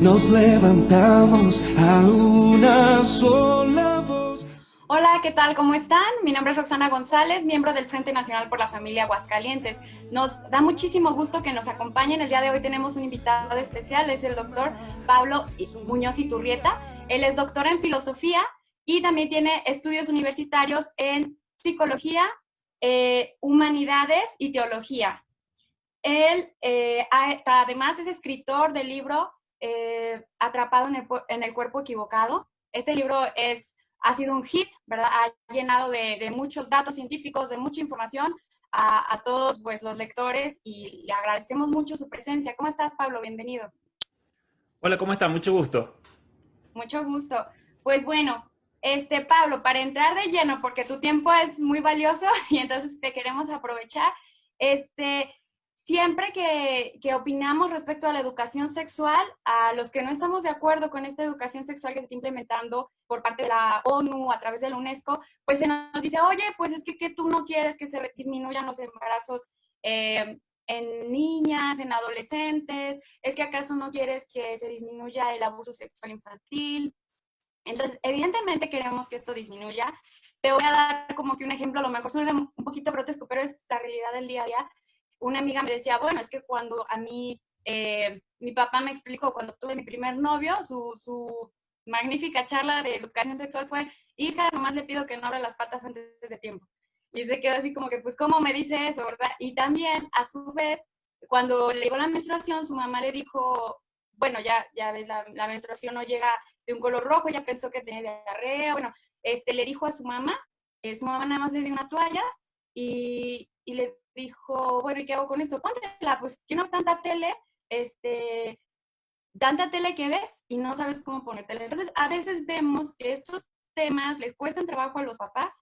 nos levantamos a una sola voz. Hola, ¿qué tal? ¿Cómo están? Mi nombre es Roxana González, miembro del Frente Nacional por la Familia Aguascalientes. Nos da muchísimo gusto que nos acompañen. El día de hoy tenemos un invitado especial, es el doctor Pablo Muñoz Iturrieta. Él es doctor en filosofía y también tiene estudios universitarios en psicología, humanidades y teología. Él además es escritor del libro Atrapado en el cuerpo equivocado. Este libro ha sido un hit, ¿verdad? Ha llenado de muchos datos científicos, de mucha información a todos pues, los lectores y le agradecemos mucho su presencia. ¿Cómo estás, Pablo? Bienvenido. Hola, ¿cómo está? Mucho gusto. Mucho gusto. Pues bueno, Pablo, para entrar de lleno, porque tu tiempo es muy valioso y entonces te queremos aprovechar, siempre que opinamos respecto a la educación sexual, a los que no estamos de acuerdo con esta educación sexual que se está implementando por parte de la ONU a través de la UNESCO, pues se nos dice, oye, pues es que tú no quieres que se disminuyan los embarazos en niñas, en adolescentes, es que acaso no quieres que se disminuya el abuso sexual infantil. Entonces, evidentemente queremos que esto disminuya. Te voy a dar como que un ejemplo, a lo mejor suena un poquito grotesco, pero es la realidad del día a día. Una amiga me decía, bueno, es que cuando a mí, mi papá me explicó, cuando tuve mi primer novio, su magnífica charla de educación sexual fue, hija, nomás le pido que no abra las patas antes de tiempo. Y se quedó así como que, pues, ¿cómo me dice eso, verdad? Y también, a su vez, cuando le llegó la menstruación, su mamá le dijo, bueno, ya ves, la menstruación no llega de un color rojo, ella pensó que tenía diarrea, bueno, le dijo a su mamá nada más le dio una toalla y le dijo, bueno, ¿y qué hago con esto? Póntela, pues, ¿qué no es tanta tele? Tanta tele que ves y no sabes cómo ponértela. Entonces, a veces vemos que estos temas les cuestan trabajo a los papás.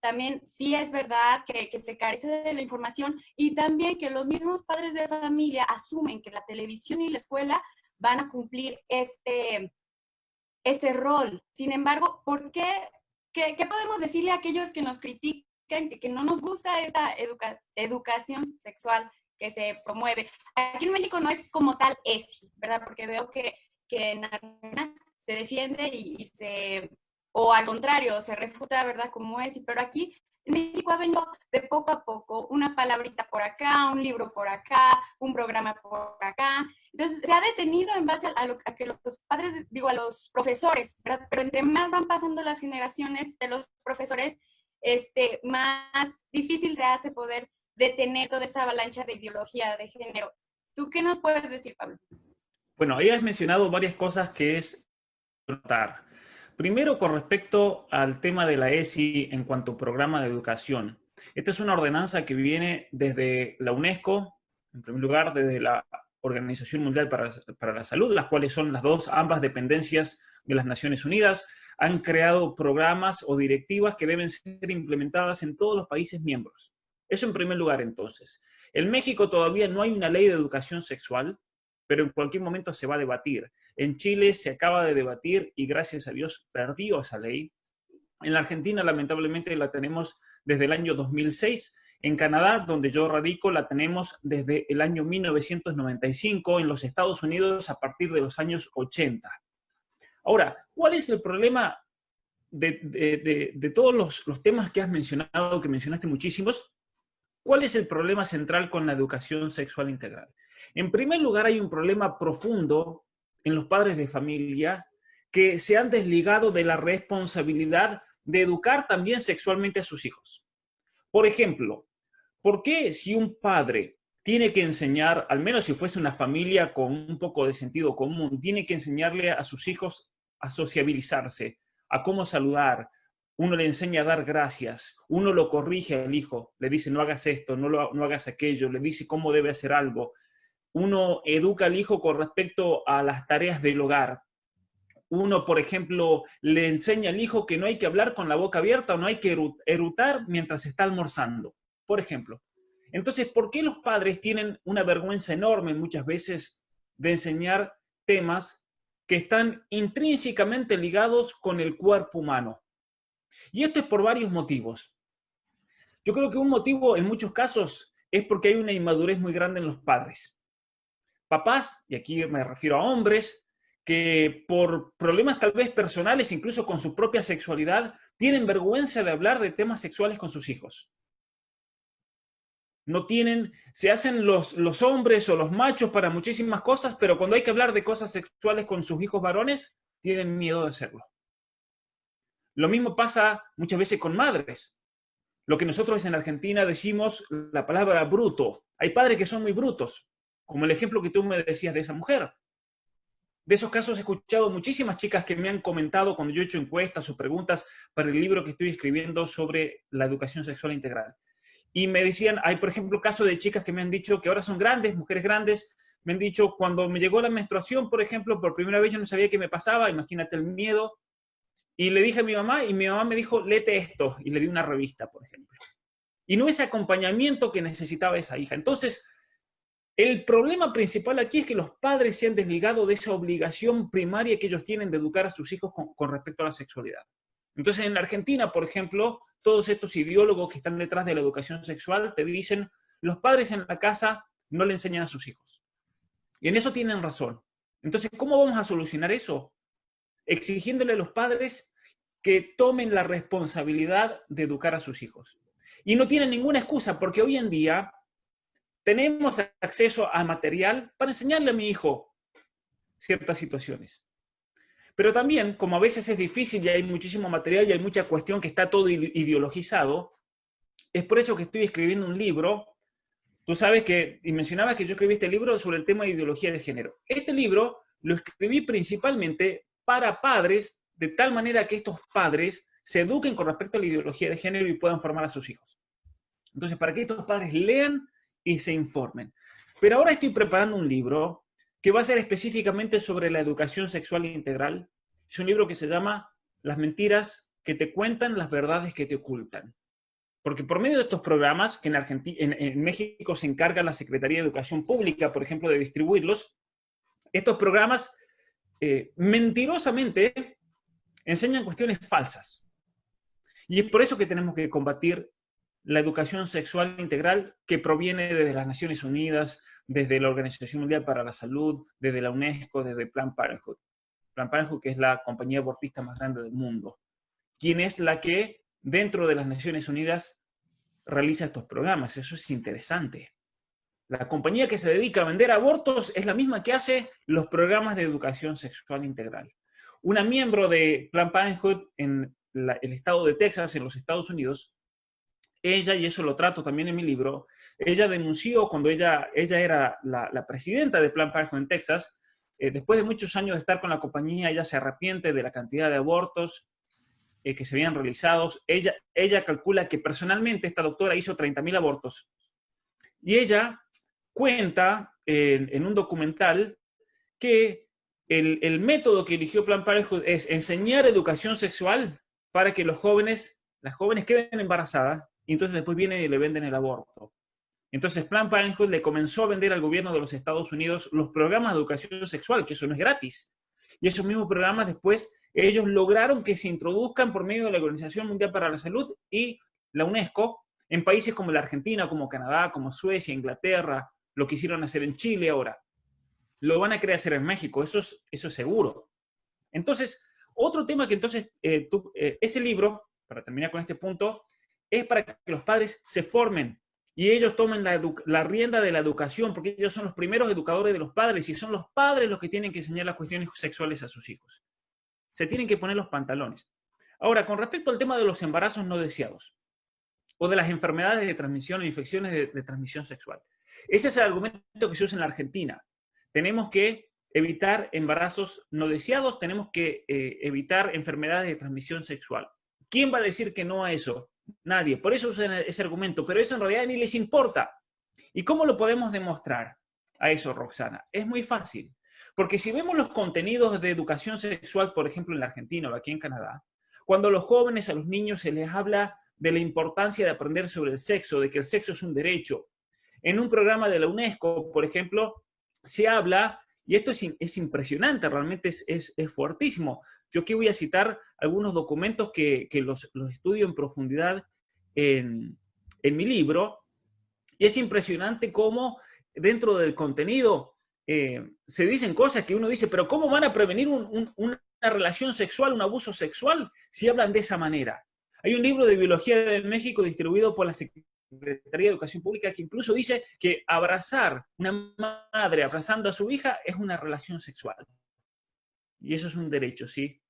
También sí es verdad que se carece de la información y también que los mismos padres de familia asumen que la televisión y la escuela van a cumplir este rol. Sin embargo, ¿por qué? ¿Qué podemos decirle a aquellos que nos critican, que no nos gusta esa educación sexual que se promueve? Aquí en México no es como tal ESI, ¿verdad? Porque veo que en Argentina se defiende o al contrario, se refuta, ¿verdad? Como ESI, pero aquí en México ha venido de poco a poco, una palabrita por acá, un libro por acá, un programa por acá. Entonces, se ha detenido en base a que los padres, digo, a los profesores, ¿verdad? Pero entre más van pasando las generaciones de los profesores, más difícil se hace poder detener toda esta avalancha de ideología de género. ¿Tú qué nos puedes decir, Pablo? Bueno, ahí has mencionado varias cosas que es notar. Primero, con respecto al tema de la ESI en cuanto a programa de educación. Esta es una ordenanza que viene desde la UNESCO, en primer lugar, desde la Organización Mundial para la Salud, las cuales son ambas dependencias de las Naciones Unidas, han creado programas o directivas que deben ser implementadas en todos los países miembros. Eso en primer lugar, entonces. En México todavía no hay una ley de educación sexual, pero en cualquier momento se va a debatir. En Chile se acaba de debatir y gracias a Dios perdió esa ley. En la Argentina lamentablemente la tenemos desde el año 2006. En Canadá, donde yo radico, la tenemos desde el año 1995. En los Estados Unidos a partir de los años 80. Ahora, ¿cuál es el problema de todos los temas que has mencionado, que mencionaste muchísimos? ¿Cuál es el problema central con la educación sexual integral? En primer lugar, hay un problema profundo en los padres de familia que se han desligado de la responsabilidad de educar también sexualmente a sus hijos. Por ejemplo, ¿por qué si un padre tiene que enseñar, al menos si fuese una familia con un poco de sentido común, tiene que enseñarle a sus hijos a sociabilizarse, a cómo saludar? Uno le enseña a dar gracias, uno lo corrige al hijo, le dice no hagas esto, no hagas aquello, le dice cómo debe hacer algo. Uno educa al hijo con respecto a las tareas del hogar. Uno, por ejemplo, le enseña al hijo que no hay que hablar con la boca abierta o no hay que erutar mientras está almorzando, por ejemplo. Entonces, ¿por qué los padres tienen una vergüenza enorme muchas veces de enseñar temas que están intrínsecamente ligados con el cuerpo humano? Y esto es por varios motivos. Yo creo que un motivo en muchos casos es porque hay una inmadurez muy grande en los padres. Papás, y aquí me refiero a hombres, que por problemas tal vez personales, incluso con su propia sexualidad, tienen vergüenza de hablar de temas sexuales con sus hijos. No tienen, se hacen los hombres o los machos para muchísimas cosas, pero cuando hay que hablar de cosas sexuales con sus hijos varones, tienen miedo de hacerlo. Lo mismo pasa muchas veces con madres. Lo que nosotros en Argentina decimos la palabra bruto. Hay padres que son muy brutos, como el ejemplo que tú me decías de esa mujer. De esos casos he escuchado muchísimas chicas que me han comentado cuando yo he hecho encuestas o preguntas para el libro que estoy escribiendo sobre la educación sexual integral. Y me decían, hay por ejemplo casos de chicas que me han dicho que ahora son grandes, mujeres grandes, me han dicho, cuando me llegó la menstruación, por ejemplo, por primera vez yo no sabía qué me pasaba, imagínate el miedo, y le dije a mi mamá, y mi mamá me dijo, léete esto, y le di una revista, por ejemplo. Y no ese acompañamiento que necesitaba esa hija. Entonces, el problema principal aquí es que los padres se han desligado de esa obligación primaria que ellos tienen de educar a sus hijos con respecto a la sexualidad. Entonces, en la Argentina, por ejemplo, todos estos ideólogos que están detrás de la educación sexual te dicen, los padres en la casa no le enseñan a sus hijos. Y en eso tienen razón. Entonces, ¿cómo vamos a solucionar eso? Exigiéndole a los padres que tomen la responsabilidad de educar a sus hijos. Y no tienen ninguna excusa, porque hoy en día tenemos acceso a material para enseñarle a mi hijo ciertas situaciones. Pero también, como a veces es difícil y hay muchísimo material y hay mucha cuestión que está todo ideologizado, es por eso que estoy escribiendo un libro. Tú sabes que, y mencionabas que yo escribí este libro sobre el tema de ideología de género. Este libro lo escribí principalmente para padres, de tal manera que estos padres se eduquen con respecto a la ideología de género y puedan formar a sus hijos. Entonces, para que estos padres lean y se informen. Pero ahora estoy preparando un libro que va a ser específicamente sobre la educación sexual integral. Es un libro que se llama Las mentiras que te cuentan, las verdades que te ocultan. Porque por medio de estos programas, que en México se encarga la Secretaría de Educación Pública, por ejemplo, de distribuirlos, estos programas mentirosamente enseñan cuestiones falsas. Y es por eso que tenemos que combatir la educación sexual integral que proviene desde las Naciones Unidas, desde la Organización Mundial para la Salud, desde la UNESCO, desde Planned Parenthood. Planned Parenthood, que es la compañía abortista más grande del mundo, quien es la que dentro de las Naciones Unidas realiza estos programas. Eso es interesante. La compañía que se dedica a vender abortos es la misma que hace los programas de educación sexual integral. Una miembro de Planned Parenthood en el estado de Texas, en los Estados Unidos, ella, y eso lo trato también en mi libro, ella denunció cuando ella era la presidenta de Planned Parenthood en Texas, después de muchos años de estar con la compañía, ella se arrepiente de la cantidad de abortos que se habían realizado. Ella calcula que personalmente esta doctora hizo 30.000 abortos. Y ella cuenta en un documental que el método que eligió Planned Parenthood es enseñar educación sexual para que las jóvenes queden embarazadas y entonces después vienen y le venden el aborto. Entonces Planned Parenthood le comenzó a vender al gobierno de los Estados Unidos los programas de educación sexual, que eso no es gratis. Y esos mismos programas después ellos lograron que se introduzcan por medio de la Organización Mundial para la Salud y la UNESCO en países como la Argentina, como Canadá, como Suecia, Inglaterra, lo quisieron hacer en Chile ahora. Lo van a querer hacer en México, eso es seguro. Entonces, otro tema que entonces, ese libro, para terminar con este punto, es para que los padres se formen y ellos tomen la rienda de la educación, porque ellos son los primeros educadores de los padres y son los padres los que tienen que enseñar las cuestiones sexuales a sus hijos. Se tienen que poner los pantalones. Ahora, con respecto al tema de los embarazos no deseados o de las enfermedades de transmisión o infecciones de transmisión sexual. Ese es el argumento que se usa en la Argentina. Tenemos que evitar embarazos no deseados, tenemos que evitar enfermedades de transmisión sexual. ¿Quién va a decir que no a eso? Nadie. Por eso usan ese argumento, pero eso en realidad ni les importa. ¿Y cómo lo podemos demostrar a eso, Roxana? Es muy fácil. Porque si vemos los contenidos de educación sexual, por ejemplo, en la Argentina o aquí en Canadá, cuando a los jóvenes, a los niños se les habla de la importancia de aprender sobre el sexo, de que el sexo es un derecho. En un programa de la UNESCO, por ejemplo, se habla, y esto es impresionante, realmente es fuertísimo. Yo aquí voy a citar algunos documentos que los estudio en profundidad en mi libro, y es impresionante cómo dentro del contenido se dicen cosas que uno dice, pero ¿cómo van a prevenir una relación sexual, un abuso sexual, si hablan de esa manera? Hay un libro de biología de México distribuido por la Secretaría de Educación Pública que incluso dice que abrazar, una madre abrazando a su hija es una relación sexual. Y eso es un derecho, ¿sí?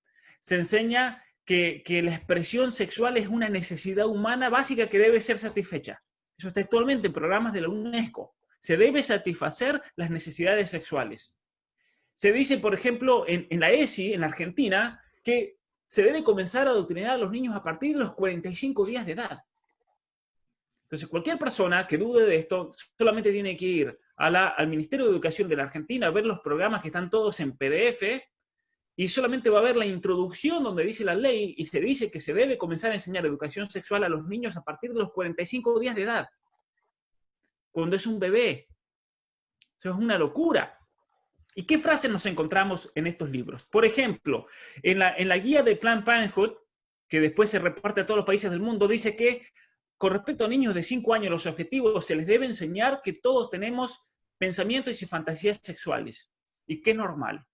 Se enseña que la expresión sexual es una necesidad humana básica que debe ser satisfecha. Eso está textualmente en programas de la UNESCO. Se debe satisfacer las necesidades sexuales. Se dice, por ejemplo, en la ESI, en Argentina, que se debe comenzar a adoctrinar a los niños a partir de los 45 días de edad. Entonces, cualquier persona que dude de esto solamente tiene que ir al Ministerio de Educación de la Argentina a ver los programas que están todos en PDF y solamente va a ver la introducción donde dice la ley y se dice que se debe comenzar a enseñar educación sexual a los niños a partir de los 45 días de edad, cuando es un bebé. Eso es una locura. ¿Y qué frases nos encontramos en estos libros? Por ejemplo, en la guía de Planned Parenthood, que después se reparte a todos los países del mundo, dice que con respecto a niños de 5 años, los objetivos se les debe enseñar que todos tenemos pensamientos y fantasías sexuales, y que es normal.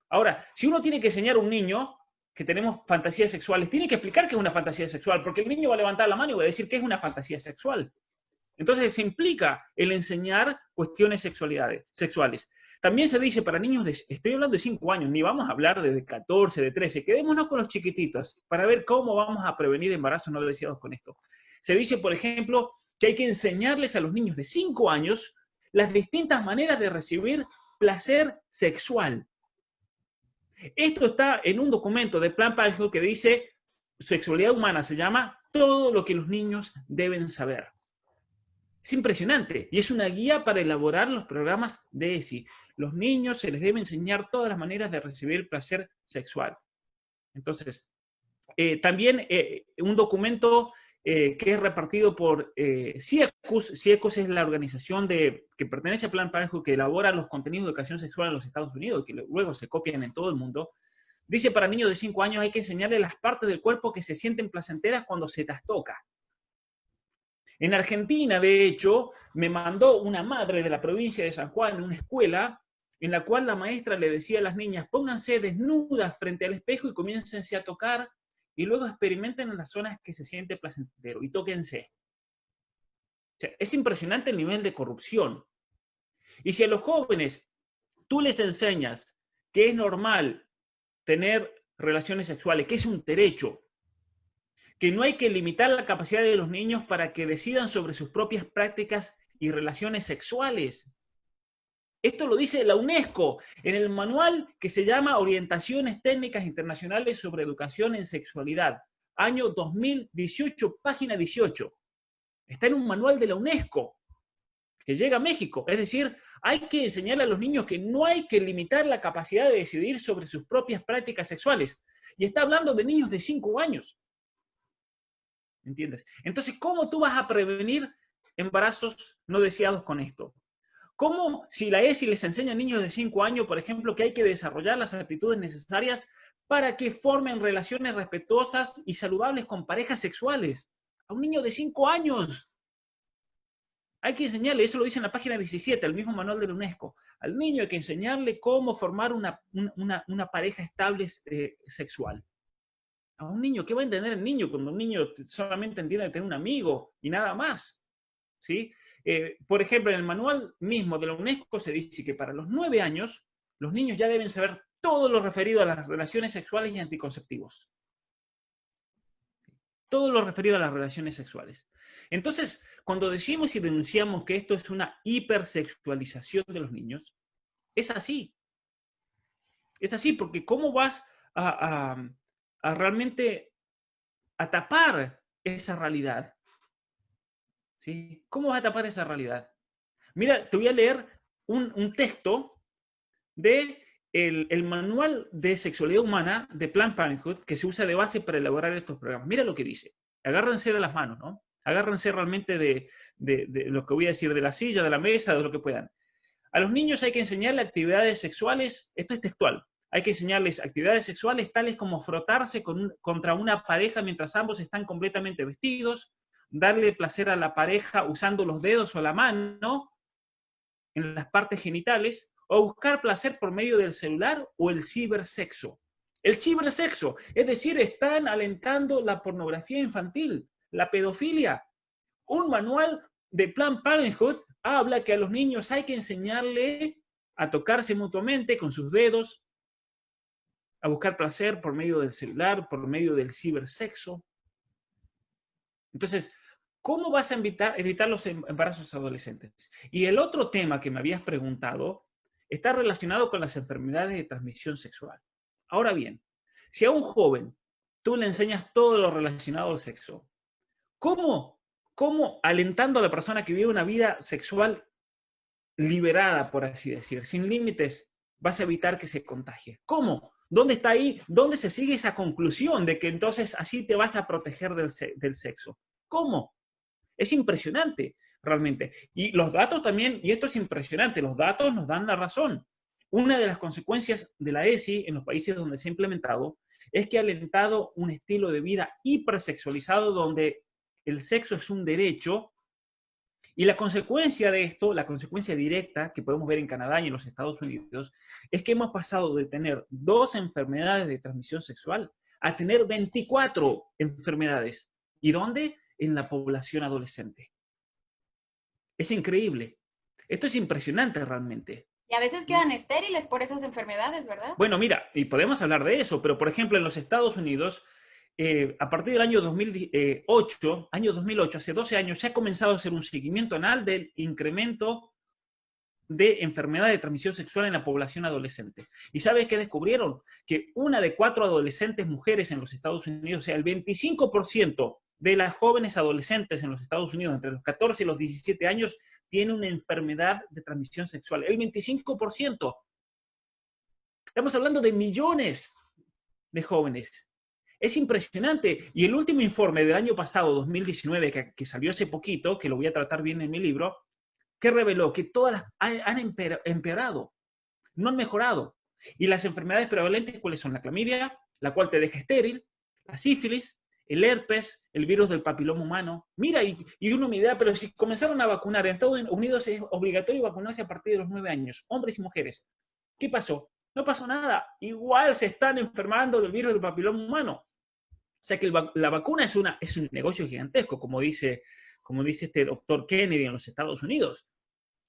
Ahora, si uno tiene que enseñar a un niño que tenemos fantasías sexuales, tiene que explicar qué es una fantasía sexual, porque el niño va a levantar la mano y va a decir qué es una fantasía sexual. Entonces se implica el enseñar cuestiones sexuales. También se dice para niños estoy hablando de 5 años, ni vamos a hablar de 14, de 13, quedémonos con los chiquititos para ver cómo vamos a prevenir embarazos no deseados con esto. Se dice, por ejemplo, que hay que enseñarles a los niños de 5 años las distintas maneras de recibir placer sexual. Esto está en un documento de Planned Parenthood que dice, sexualidad humana se llama, todo lo que los niños deben saber. Es impresionante y es una guía para elaborar los programas de ESI. Los niños se les debe enseñar todas las maneras de recibir placer sexual. Entonces, también un documento que es repartido por CIECUS. CIECUS es la organización que pertenece a Planned Parenthood que elabora los contenidos de educación sexual en los Estados Unidos y que luego se copian en todo el mundo. Dice, para niños de 5 años hay que enseñarles las partes del cuerpo que se sienten placenteras cuando se las toca. En Argentina, de hecho, me mandó una madre de la provincia de San Juan en una escuela en la cual la maestra le decía a las niñas, pónganse desnudas frente al espejo y comiéncense a tocar y luego experimenten en las zonas que se siente placentero y tóquense. O sea, es impresionante el nivel de corrupción. Y si a los jóvenes tú les enseñas que es normal tener relaciones sexuales, que es un derecho, que no hay que limitar la capacidad de los niños para que decidan sobre sus propias prácticas y relaciones sexuales. Esto lo dice la UNESCO en el manual que se llama Orientaciones Técnicas Internacionales sobre Educación en Sexualidad, año 2018, página 18. Está en un manual de la UNESCO que llega a México. Es decir, hay que enseñarle a los niños que no hay que limitar la capacidad de decidir sobre sus propias prácticas sexuales. Y está hablando de niños de 5 años. ¿Entiendes? Entonces, ¿cómo tú vas a prevenir embarazos no deseados con esto? ¿Cómo, si la ESI les enseña a niños de 5 años, por ejemplo, que hay que desarrollar las actitudes necesarias para que formen relaciones respetuosas y saludables con parejas sexuales? A un niño de 5 años. Hay que enseñarle, eso lo dice en la página 17, el mismo manual de la UNESCO. Al niño hay que enseñarle cómo formar una pareja estable sexual. A un niño, ¿qué va a entender el niño cuando un niño solamente entiende tener un amigo y nada más? ¿Sí? Por ejemplo, en el manual mismo de la UNESCO se dice que para los 9 años los niños ya deben saber todo lo referido a las relaciones sexuales y anticonceptivos. Todo lo referido a las relaciones sexuales. Entonces, cuando decimos y denunciamos que esto es una hipersexualización de los niños, es así. Es así, porque ¿cómo vas a realmente a tapar esa realidad? ¿Sí? ¿Cómo vas a tapar esa realidad? Mira, te voy a leer un texto del manual de sexualidad humana de Planned Parenthood que se usa de base para elaborar estos programas. Mira lo que dice. Agárrense de las manos, ¿no? Agárrense realmente de lo que voy a decir, de la silla, de la mesa, de lo que puedan. A los niños hay que enseñarle actividades sexuales, esto es textual, hay que enseñarles actividades sexuales tales como frotarse contra una pareja mientras ambos están completamente vestidos, darle placer a la pareja usando los dedos o la mano, en las partes genitales o buscar placer por medio del celular o el cibersexo. El cibersexo, es decir, están alentando la pornografía infantil, la pedofilia. Un manual de Planned Parenthood habla que a los niños hay que enseñarle a tocarse mutuamente con sus dedos, a buscar placer por medio del celular, por medio del cibersexo. Entonces, ¿cómo vas a evitar los embarazos adolescentes? Y el otro tema que me habías preguntado está relacionado con las enfermedades de transmisión sexual. Ahora bien, si a un joven tú le enseñas todo lo relacionado al sexo, ¿cómo alentando a la persona que vive una vida sexual liberada, por así decir, sin límites, vas a evitar que se contagie? ¿Cómo? ¿Dónde está ahí? ¿Dónde se sigue esa conclusión de que entonces así te vas a proteger del sexo? ¿Cómo? Es impresionante, realmente. Y los datos también, y esto es impresionante, los datos nos dan la razón. Una de las consecuencias de la ESI en los países donde se ha implementado es que ha alentado un estilo de vida hipersexualizado donde el sexo es un derecho. Y la consecuencia de esto, la consecuencia directa que podemos ver en Canadá y en los Estados Unidos, es que hemos pasado de tener 2 enfermedades de transmisión sexual a tener 24 enfermedades. ¿Y dónde? En la población adolescente. Es increíble. Esto es impresionante realmente. Y a veces quedan estériles por esas enfermedades, ¿verdad? Bueno, mira, y podemos hablar de eso, pero por ejemplo en los Estados Unidos, a partir del año 2008, hace 12 años, se ha comenzado a hacer un seguimiento anual del incremento de enfermedades de transmisión sexual en la población adolescente. ¿Y sabes qué descubrieron? Que 1 de 4 adolescentes mujeres en los Estados Unidos, o sea, el 25% de las jóvenes adolescentes en los Estados Unidos entre los 14 y los 17 años tiene una enfermedad de transmisión sexual. El 25%. Estamos hablando de millones de jóvenes. Es impresionante. Y el último informe del año pasado, 2019, que salió hace poquito, que lo voy a tratar bien en mi libro, que reveló que todas han empeorado, no han mejorado. Y las enfermedades prevalentes, ¿cuáles son? La clamidia, la cual te deja estéril, la sífilis, el herpes, el virus del papiloma humano. Mira, y uno me dirá, pero si comenzaron a vacunar, en Estados Unidos es obligatorio vacunarse a partir de los 9 años, hombres y mujeres. ¿Qué pasó? No pasó nada. Igual se están enfermando del virus del papiloma humano. O sea que la vacuna es un negocio gigantesco, como dice este doctor Kennedy en los Estados Unidos.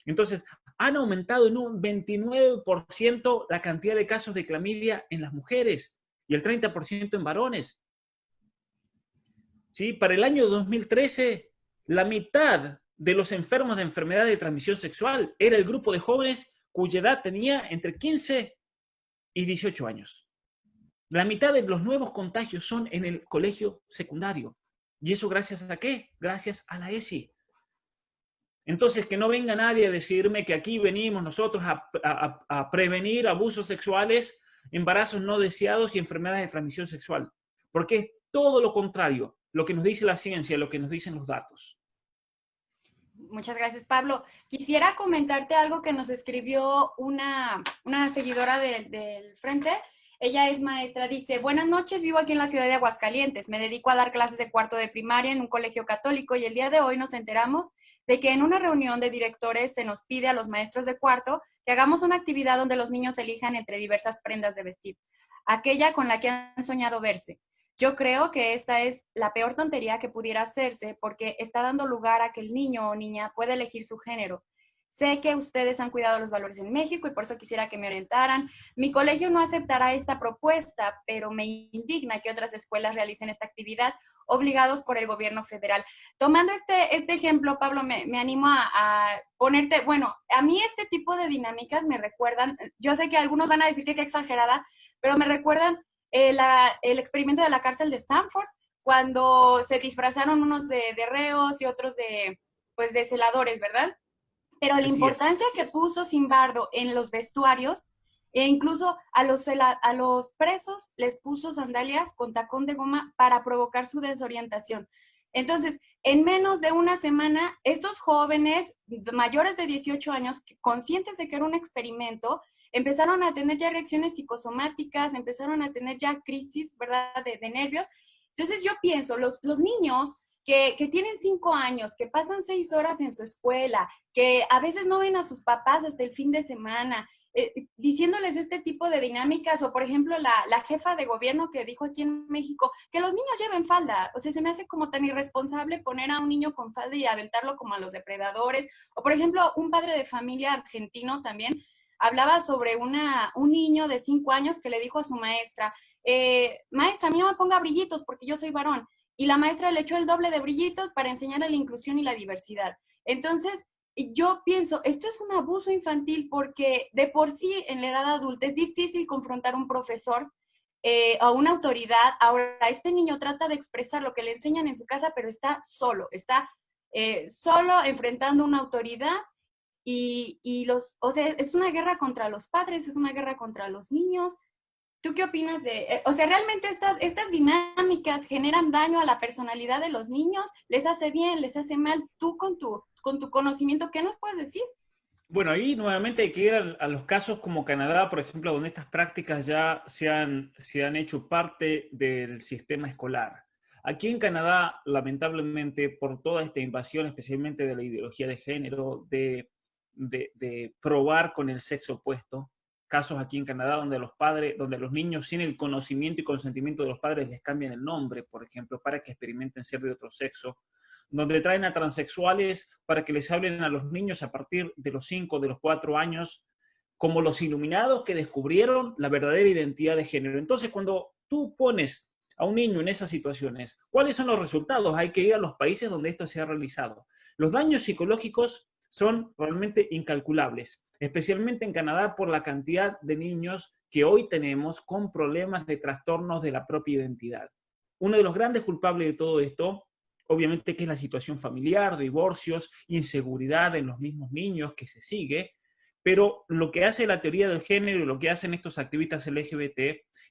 Entonces, han aumentado en un 29% la cantidad de casos de clamidia en las mujeres y el 30% en varones. ¿Sí? Para el año 2013, la mitad de los enfermos de enfermedad de transmisión sexual era el grupo de jóvenes cuya edad tenía entre 15 y 18 años. La mitad de los nuevos contagios son en el colegio secundario. ¿Y eso gracias a qué? Gracias a la ESI. Entonces, que no venga nadie a decirme que aquí venimos nosotros a prevenir abusos sexuales, embarazos no deseados y enfermedades de transmisión sexual. Porque es todo lo contrario, lo que nos dice la ciencia, lo que nos dicen los datos. Muchas gracias, Pablo. Quisiera comentarte algo que nos escribió una seguidora del Frente. Ella es maestra, dice: buenas noches, vivo aquí en la ciudad de Aguascalientes. Me dedico a dar clases de 4º de primaria en un colegio católico y el día de hoy nos enteramos de que en una reunión de directores se nos pide a los maestros de 4º que hagamos una actividad donde los niños elijan entre diversas prendas de vestir, aquella con la que han soñado verse. Yo creo que esta es la peor tontería que pudiera hacerse porque está dando lugar a que el niño o niña pueda elegir su género. Sé que ustedes han cuidado los valores en México y por eso quisiera que me orientaran. Mi colegio no aceptará esta propuesta, pero me indigna que otras escuelas realicen esta actividad obligados por el gobierno federal. Tomando este ejemplo, Pablo, me animo a ponerte, bueno, a mí este tipo de dinámicas me recuerdan, yo sé que algunos van a decir que qué exagerada, pero me recuerdan el experimento de la cárcel de Stanford, cuando se disfrazaron unos de reos y otros de celadores, ¿verdad? Pero la importancia que puso Zimbardo en los vestuarios, e incluso a los presos les puso sandalias con tacón de goma para provocar su desorientación. Entonces, en menos de una semana, estos jóvenes mayores de 18 años, conscientes de que era un experimento, empezaron a tener ya reacciones psicosomáticas, empezaron a tener ya crisis, ¿verdad?, de nervios. Entonces yo pienso, los niños que tienen 5 años, que pasan 6 horas en su escuela, que a veces no ven a sus papás hasta el fin de semana, diciéndoles este tipo de dinámicas, o por ejemplo la jefa de gobierno que dijo aquí en México que los niños lleven falda. O sea, se me hace como tan irresponsable poner a un niño con falda y aventarlo como a los depredadores. O por ejemplo, un padre de familia argentino también hablaba sobre un niño de 5 años que le dijo a su maestra, maestra, a mí no me ponga brillitos porque yo soy varón. Y la maestra le echó el doble de brillitos para enseñar la inclusión y la diversidad. Entonces, yo pienso, esto es un abuso infantil porque de por sí en la edad adulta es difícil confrontar a un profesor a una autoridad. Ahora, este niño trata de expresar lo que le enseñan en su casa, pero está solo enfrentando una autoridad o sea, es una guerra contra los padres, es una guerra contra los niños. ¿Tú qué opinas o sea, realmente estas dinámicas generan daño a la personalidad de los niños? ¿Les hace bien, les hace mal? Tú con tu conocimiento, ¿qué nos puedes decir? Bueno, ahí nuevamente hay que ir a los casos como Canadá, por ejemplo, donde estas prácticas ya se han hecho parte del sistema escolar. Aquí en Canadá, lamentablemente, por toda esta invasión, especialmente de la ideología de género, de probar con el sexo opuesto, casos aquí en Canadá donde los niños sin el conocimiento y consentimiento de los padres les cambian el nombre, por ejemplo, para que experimenten ser de otro sexo, donde traen a transexuales para que les hablen a los niños a partir de los 5, de los 4 años, como los iluminados que descubrieron la verdadera identidad de género. Entonces, cuando tú pones a un niño en esas situaciones, ¿cuáles son los resultados? Hay que ir a los países donde esto se ha realizado. Los daños psicológicos son realmente incalculables, especialmente en Canadá por la cantidad de niños que hoy tenemos con problemas de trastornos de la propia identidad. Uno de los grandes culpables de todo esto, obviamente, que es la situación familiar, divorcios, inseguridad en los mismos niños que se sigue, pero lo que hace la teoría del género y lo que hacen estos activistas LGBT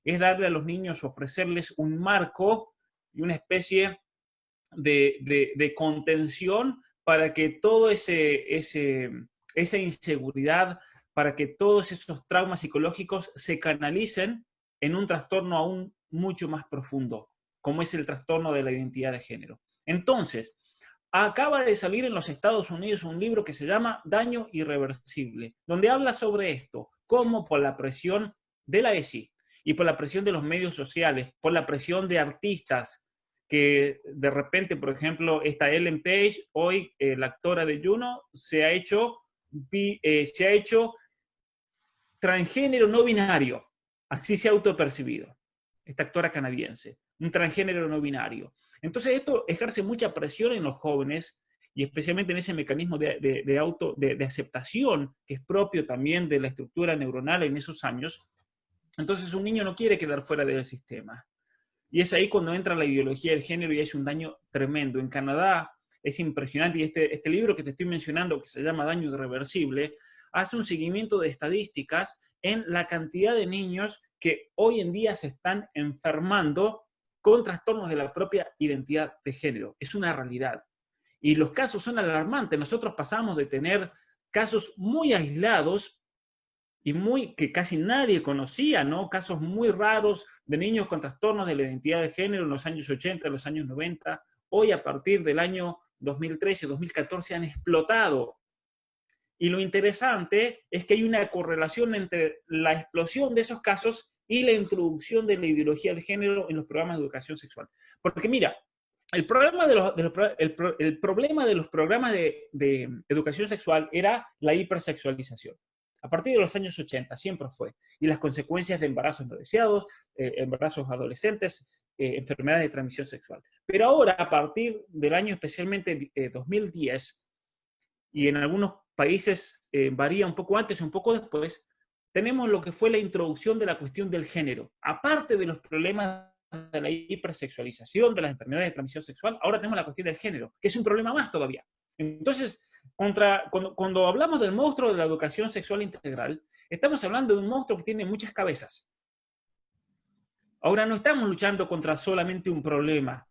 es darle a los niños, ofrecerles un marco y una especie de contención para que toda esa inseguridad, para que todos esos traumas psicológicos se canalicen en un trastorno aún mucho más profundo, como es el trastorno de la identidad de género. Entonces, acaba de salir en los Estados Unidos un libro que se llama Daño Irreversible, donde habla sobre esto, cómo por la presión de la ESI y por la presión de los medios sociales, por la presión de artistas, que de repente, por ejemplo, esta Ellen Page, hoy la actora de Juno, se ha hecho transgénero no binario, así se ha autopercibido, esta actora canadiense, un transgénero no binario. Entonces esto ejerce mucha presión en los jóvenes y especialmente en ese mecanismo de aceptación que es propio también de la estructura neuronal en esos años. Entonces un niño no quiere quedar fuera del sistema. Y es ahí cuando entra la ideología del género y es un daño tremendo. En Canadá es impresionante y este libro que te estoy mencionando, que se llama Daño Irreversible, hace un seguimiento de estadísticas en la cantidad de niños que hoy en día se están enfermando con trastornos de la propia identidad de género. Es una realidad. Y los casos son alarmantes. Nosotros pasamos de tener casos muy aislados y que casi nadie conocía, ¿no? Casos muy raros de niños con trastornos de la identidad de género en los años 80, en los años 90. Hoy, a partir del año 2013, 2014, han explotado. Y lo interesante es que hay una correlación entre la explosión de esos casos y la introducción de la ideología de género en los programas de educación sexual. Porque mira, el problema de los programas de educación sexual era la hipersexualización. A partir de los años 80 siempre fue. Y las consecuencias de embarazos no deseados, embarazos adolescentes, enfermedades de transmisión sexual. Pero ahora, a partir del año especialmente 2010, y en algunos países varía un poco antes y un poco después, tenemos lo que fue la introducción de la cuestión del género. Aparte de los problemas de la hipersexualización, de las enfermedades de transmisión sexual, ahora tenemos la cuestión del género, que es un problema más todavía. Entonces, cuando hablamos del monstruo de la educación sexual integral, estamos hablando de un monstruo que tiene muchas cabezas. Ahora no estamos luchando contra solamente un problema,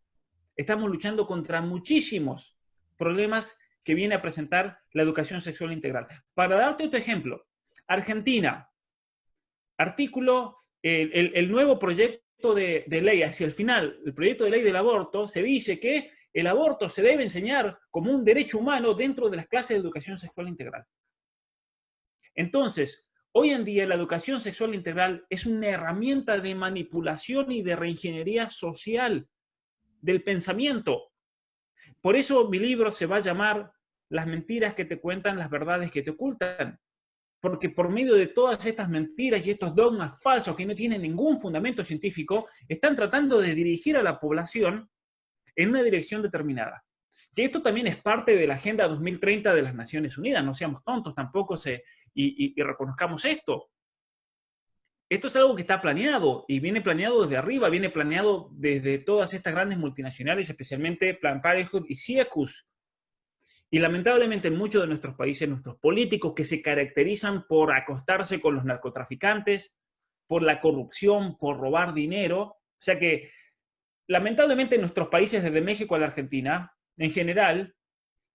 estamos luchando contra muchísimos problemas que viene a presentar la educación sexual integral. Para darte otro ejemplo, Argentina, el nuevo proyecto de ley, hacia el final, el proyecto de ley del aborto, se dice que el aborto se debe enseñar como un derecho humano dentro de las clases de educación sexual integral. Entonces, hoy en día la educación sexual integral es una herramienta de manipulación y de reingeniería social del pensamiento. Por eso mi libro se va a llamar Las mentiras que te cuentan, las verdades que te ocultan. Porque por medio de todas estas mentiras y estos dogmas falsos que no tienen ningún fundamento científico, están tratando de dirigir a la población en una dirección determinada. Que esto también es parte de la Agenda 2030 de las Naciones Unidas, no seamos tontos tampoco y reconozcamos esto. Esto es algo que está planeado y viene planeado desde arriba, viene planeado desde todas estas grandes multinacionales, especialmente Planned Parenthood y CIECUS. Y lamentablemente en muchos de nuestros países, nuestros políticos que se caracterizan por acostarse con los narcotraficantes, por la corrupción, por robar dinero, o sea que lamentablemente en nuestros países, desde México a la Argentina, en general,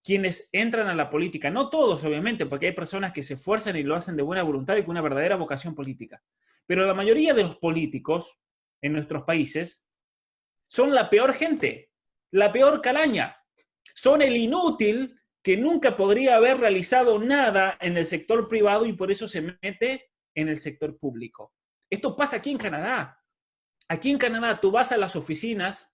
quienes entran a la política, no todos obviamente, porque hay personas que se esfuerzan y lo hacen de buena voluntad y con una verdadera vocación política, pero la mayoría de los políticos en nuestros países son la peor gente, la peor calaña, son el inútil que nunca podría haber realizado nada en el sector privado y por eso se mete en el sector público. Esto pasa aquí en Canadá. Aquí en Canadá tú vas a las oficinas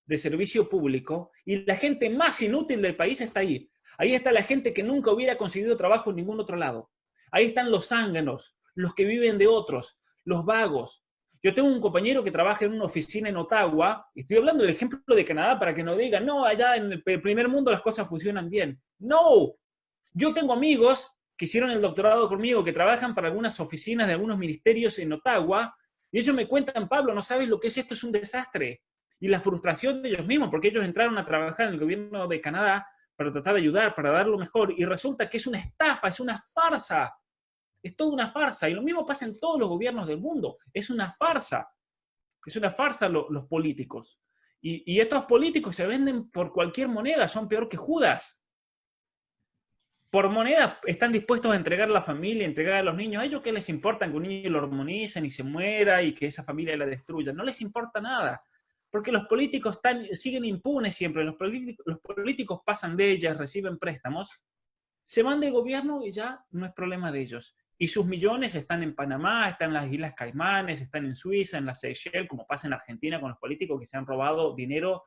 de servicio público y la gente más inútil del país está ahí. Ahí está la gente que nunca hubiera conseguido trabajo en ningún otro lado. Ahí están los zánganos, los que viven de otros, los vagos. Yo tengo un compañero que trabaja en una oficina en Ottawa, y estoy hablando del ejemplo de Canadá para que no digan, no, allá en el primer mundo las cosas funcionan bien. No, yo tengo amigos que hicieron el doctorado conmigo, que trabajan para algunas oficinas de algunos ministerios en Ottawa, y ellos me cuentan, Pablo, no sabes lo que es esto, es un desastre. Y la frustración de ellos mismos, porque ellos entraron a trabajar en el gobierno de Canadá para tratar de ayudar, para dar lo mejor, y resulta que es una estafa, es una farsa. Es toda una farsa, y lo mismo pasa en todos los gobiernos del mundo. Es una farsa los políticos. Y estos políticos se venden por cualquier moneda, son peor que Judas. Por moneda están dispuestos a entregar a la familia, entregar a los niños. ¿A ellos qué les importa que un niño lo hormonicen y se muera y que esa familia la destruya? No les importa nada. Porque los políticos siguen impunes siempre. Los políticos pasan de ellas, reciben préstamos, se van del gobierno y ya no es problema de ellos. Y sus millones están en Panamá, están en las Islas Caimanes, están en Suiza, en las Seychelles, como pasa en Argentina con los políticos que se han robado dinero.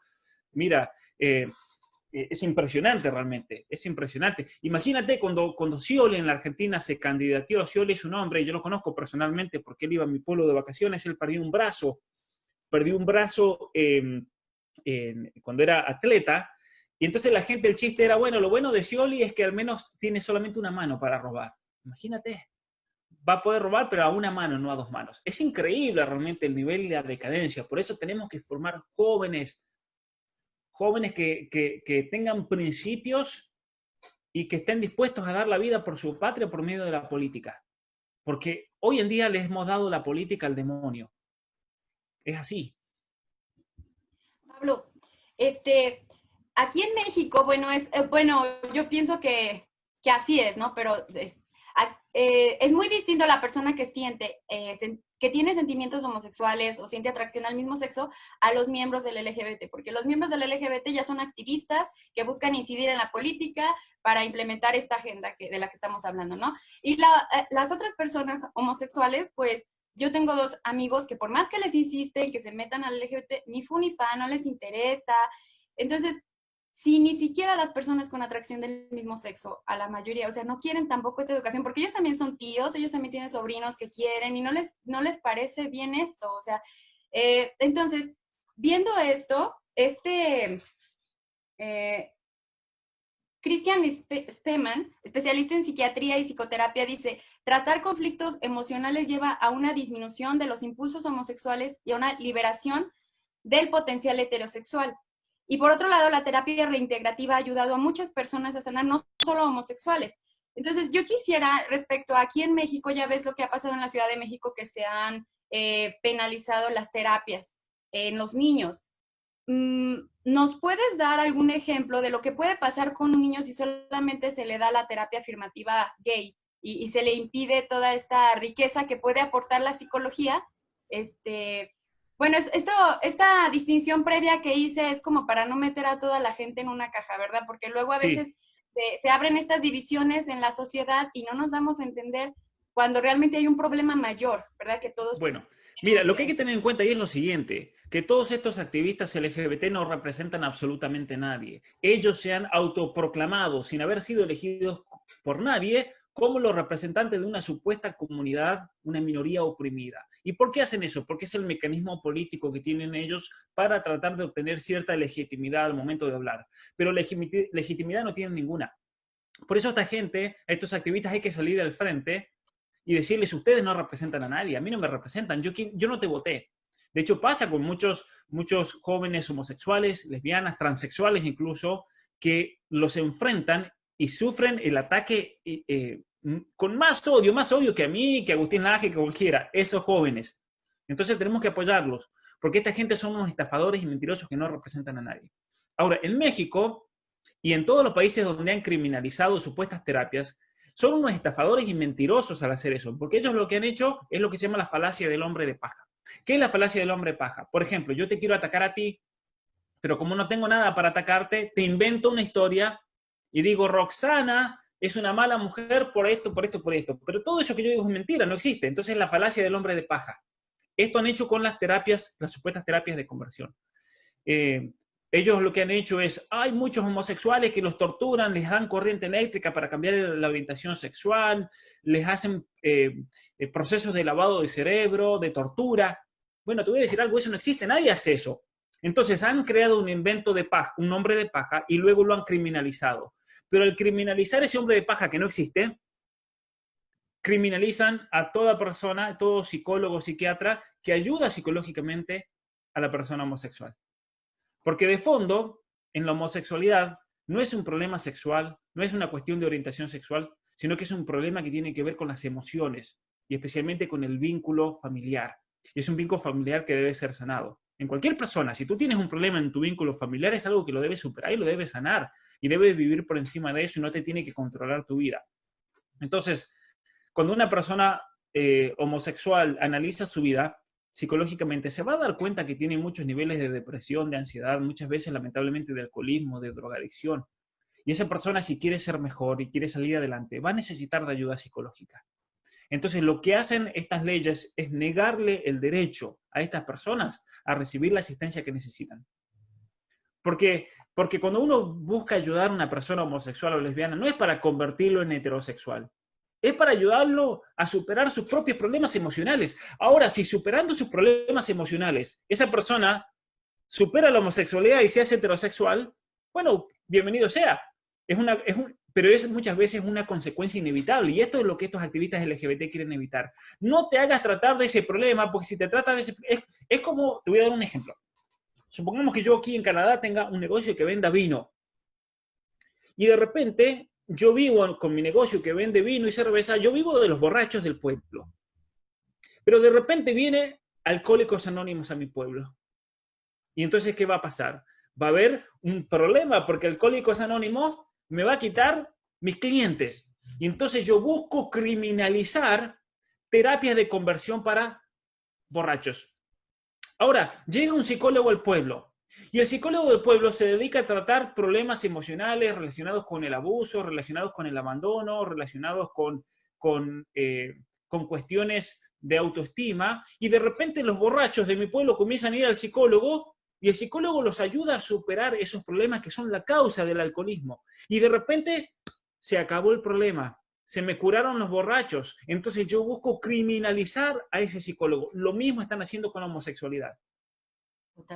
Mira, es impresionante realmente, es impresionante. Imagínate cuando Scioli en la Argentina se candidateó. Scioli es un hombre, yo lo conozco personalmente porque él iba a mi pueblo de vacaciones, él perdió un brazo cuando era atleta, y entonces la gente, el chiste era, bueno, lo bueno de Scioli es que al menos tiene solamente una mano para robar. Imagínate, va a poder robar, pero a una mano, no a dos manos. Es increíble realmente el nivel de la decadencia. Por eso tenemos que formar jóvenes que tengan principios y que estén dispuestos a dar la vida por su patria por medio de la política. Porque hoy en día les hemos dado la política al demonio. Es así. Pablo, aquí en México, bueno, yo pienso que así es, ¿no? Pero es muy distinto la persona que que tiene sentimientos homosexuales o siente atracción al mismo sexo a los miembros del LGBT, porque los miembros del LGBT ya son activistas que buscan incidir en la política para implementar esta agenda de la que estamos hablando, ¿no? Y las otras personas homosexuales, pues, yo tengo dos amigos que por más que les insisten que se metan al LGBT, ni fu ni fa, no les interesa. Entonces, si ni siquiera las personas con atracción del mismo sexo, a la mayoría, o sea, no quieren tampoco esta educación, porque ellos también son tíos, ellos también tienen sobrinos que quieren y no les parece bien esto, o sea, entonces, viendo esto, Christian Spemann, especialista en psiquiatría y psicoterapia, dice, tratar conflictos emocionales lleva a una disminución de los impulsos homosexuales y a una liberación del potencial heterosexual. Y por otro lado, la terapia reintegrativa ha ayudado a muchas personas a sanar, no solo homosexuales. Entonces, yo quisiera, respecto a aquí en México, ya ves lo que ha pasado en la Ciudad de México, que se han penalizado las terapias en los niños. ¿Nos puedes dar algún ejemplo de lo que puede pasar con un niño si solamente se le da la terapia afirmativa gay y se le impide toda esta riqueza que puede aportar la psicología? Bueno, esta distinción previa que hice es como para no meter a toda la gente en una caja, ¿verdad? Porque luego a veces Sí, se abren estas divisiones en la sociedad y no nos damos a entender cuando realmente hay un problema mayor, ¿verdad? Que todos bueno, mira, tenemos lo que hay que... que tener en cuenta ahí es lo siguiente, que todos estos activistas LGBT no representan absolutamente a nadie. Ellos se han autoproclamado, sin haber sido elegidos por nadie, como los representantes de una supuesta comunidad, una minoría oprimida. ¿Y por qué hacen eso? Porque es el mecanismo político que tienen ellos para tratar de obtener cierta legitimidad al momento de hablar. Pero legitimidad no tienen ninguna. Por eso a esta gente, a estos activistas hay que salir al frente y decirles, ustedes no representan a nadie, a mí no me representan, yo no te voté. De hecho, pasa con muchos jóvenes homosexuales, lesbianas, transexuales incluso, que los enfrentan y sufren el ataque con más odio que a mí, que a Agustín Laje, que cualquiera, esos jóvenes. Entonces tenemos que apoyarlos, porque esta gente son unos estafadores y mentirosos que no representan a nadie. Ahora, en México y en todos los países donde han criminalizado supuestas terapias, son unos estafadores y mentirosos al hacer eso, porque ellos lo que han hecho es lo que se llama la falacia del hombre de paja. ¿Qué es la falacia del hombre de paja? Por ejemplo, yo te quiero atacar a ti, pero como no tengo nada para atacarte, te invento una historia y digo, Roxana es una mala mujer por esto, por esto, por esto. Pero todo eso que yo digo es mentira, no existe. Entonces, la falacia del hombre de paja. Esto han hecho con las terapias, las supuestas terapias de conversión. Ellos lo que han hecho es, hay muchos homosexuales que los torturan, les dan corriente eléctrica para cambiar la orientación sexual, les hacen procesos de lavado de cerebro, de tortura. Bueno, te voy a decir algo, eso no existe, nadie hace eso. Entonces han creado un invento de paja, un hombre de paja, y luego lo han criminalizado. Pero al criminalizar ese hombre de paja que no existe, criminalizan a toda persona, a todo psicólogo, psiquiatra, que ayuda psicológicamente a la persona homosexual. Porque de fondo, en la homosexualidad, no es un problema sexual, no es una cuestión de orientación sexual, sino que es un problema que tiene que ver con las emociones y especialmente con el vínculo familiar. Y es un vínculo familiar que debe ser sanado. En cualquier persona, si tú tienes un problema en tu vínculo familiar, es algo que lo debes superar y lo debes sanar. Y debes vivir por encima de eso y no te tiene que controlar tu vida. Entonces, cuando una persona homosexual analiza su vida, psicológicamente se va a dar cuenta que tiene muchos niveles de depresión, de ansiedad, muchas veces lamentablemente de alcoholismo, de drogadicción. Y esa persona, si quiere ser mejor y quiere salir adelante, va a necesitar de ayuda psicológica. Entonces, lo que hacen estas leyes es negarle el derecho a estas personas a recibir la asistencia que necesitan. Porque cuando uno busca ayudar a una persona homosexual o lesbiana, no es para convertirlo en heterosexual. Es para ayudarlo a superar sus propios problemas emocionales. Ahora, si superando sus problemas emocionales, esa persona supera la homosexualidad y se hace heterosexual, bueno, bienvenido sea. Pero es muchas veces una consecuencia inevitable. Y esto es lo que estos activistas LGBT quieren evitar. No te hagas tratar de ese problema, porque si te tratas de ese es como, te voy a dar un ejemplo. Supongamos que yo aquí en Canadá tenga un negocio que venda vino. Y de repente yo vivo con mi negocio que vende vino y cerveza, yo vivo de los borrachos del pueblo. Pero de repente viene Alcohólicos Anónimos a mi pueblo. Y entonces, ¿qué va a pasar? Va a haber un problema porque Alcohólicos Anónimos me va a quitar mis clientes. Y entonces yo busco criminalizar terapias de conversión para borrachos. Ahora, llega un psicólogo al pueblo. Y el psicólogo del pueblo se dedica a tratar problemas emocionales relacionados con el abuso, relacionados con el abandono, relacionados con cuestiones de autoestima. Y de repente los borrachos de mi pueblo comienzan a ir al psicólogo y el psicólogo los ayuda a superar esos problemas que son la causa del alcoholismo. Y de repente se acabó el problema. Se me curaron los borrachos. Entonces yo busco criminalizar a ese psicólogo. Lo mismo están haciendo con la homosexualidad.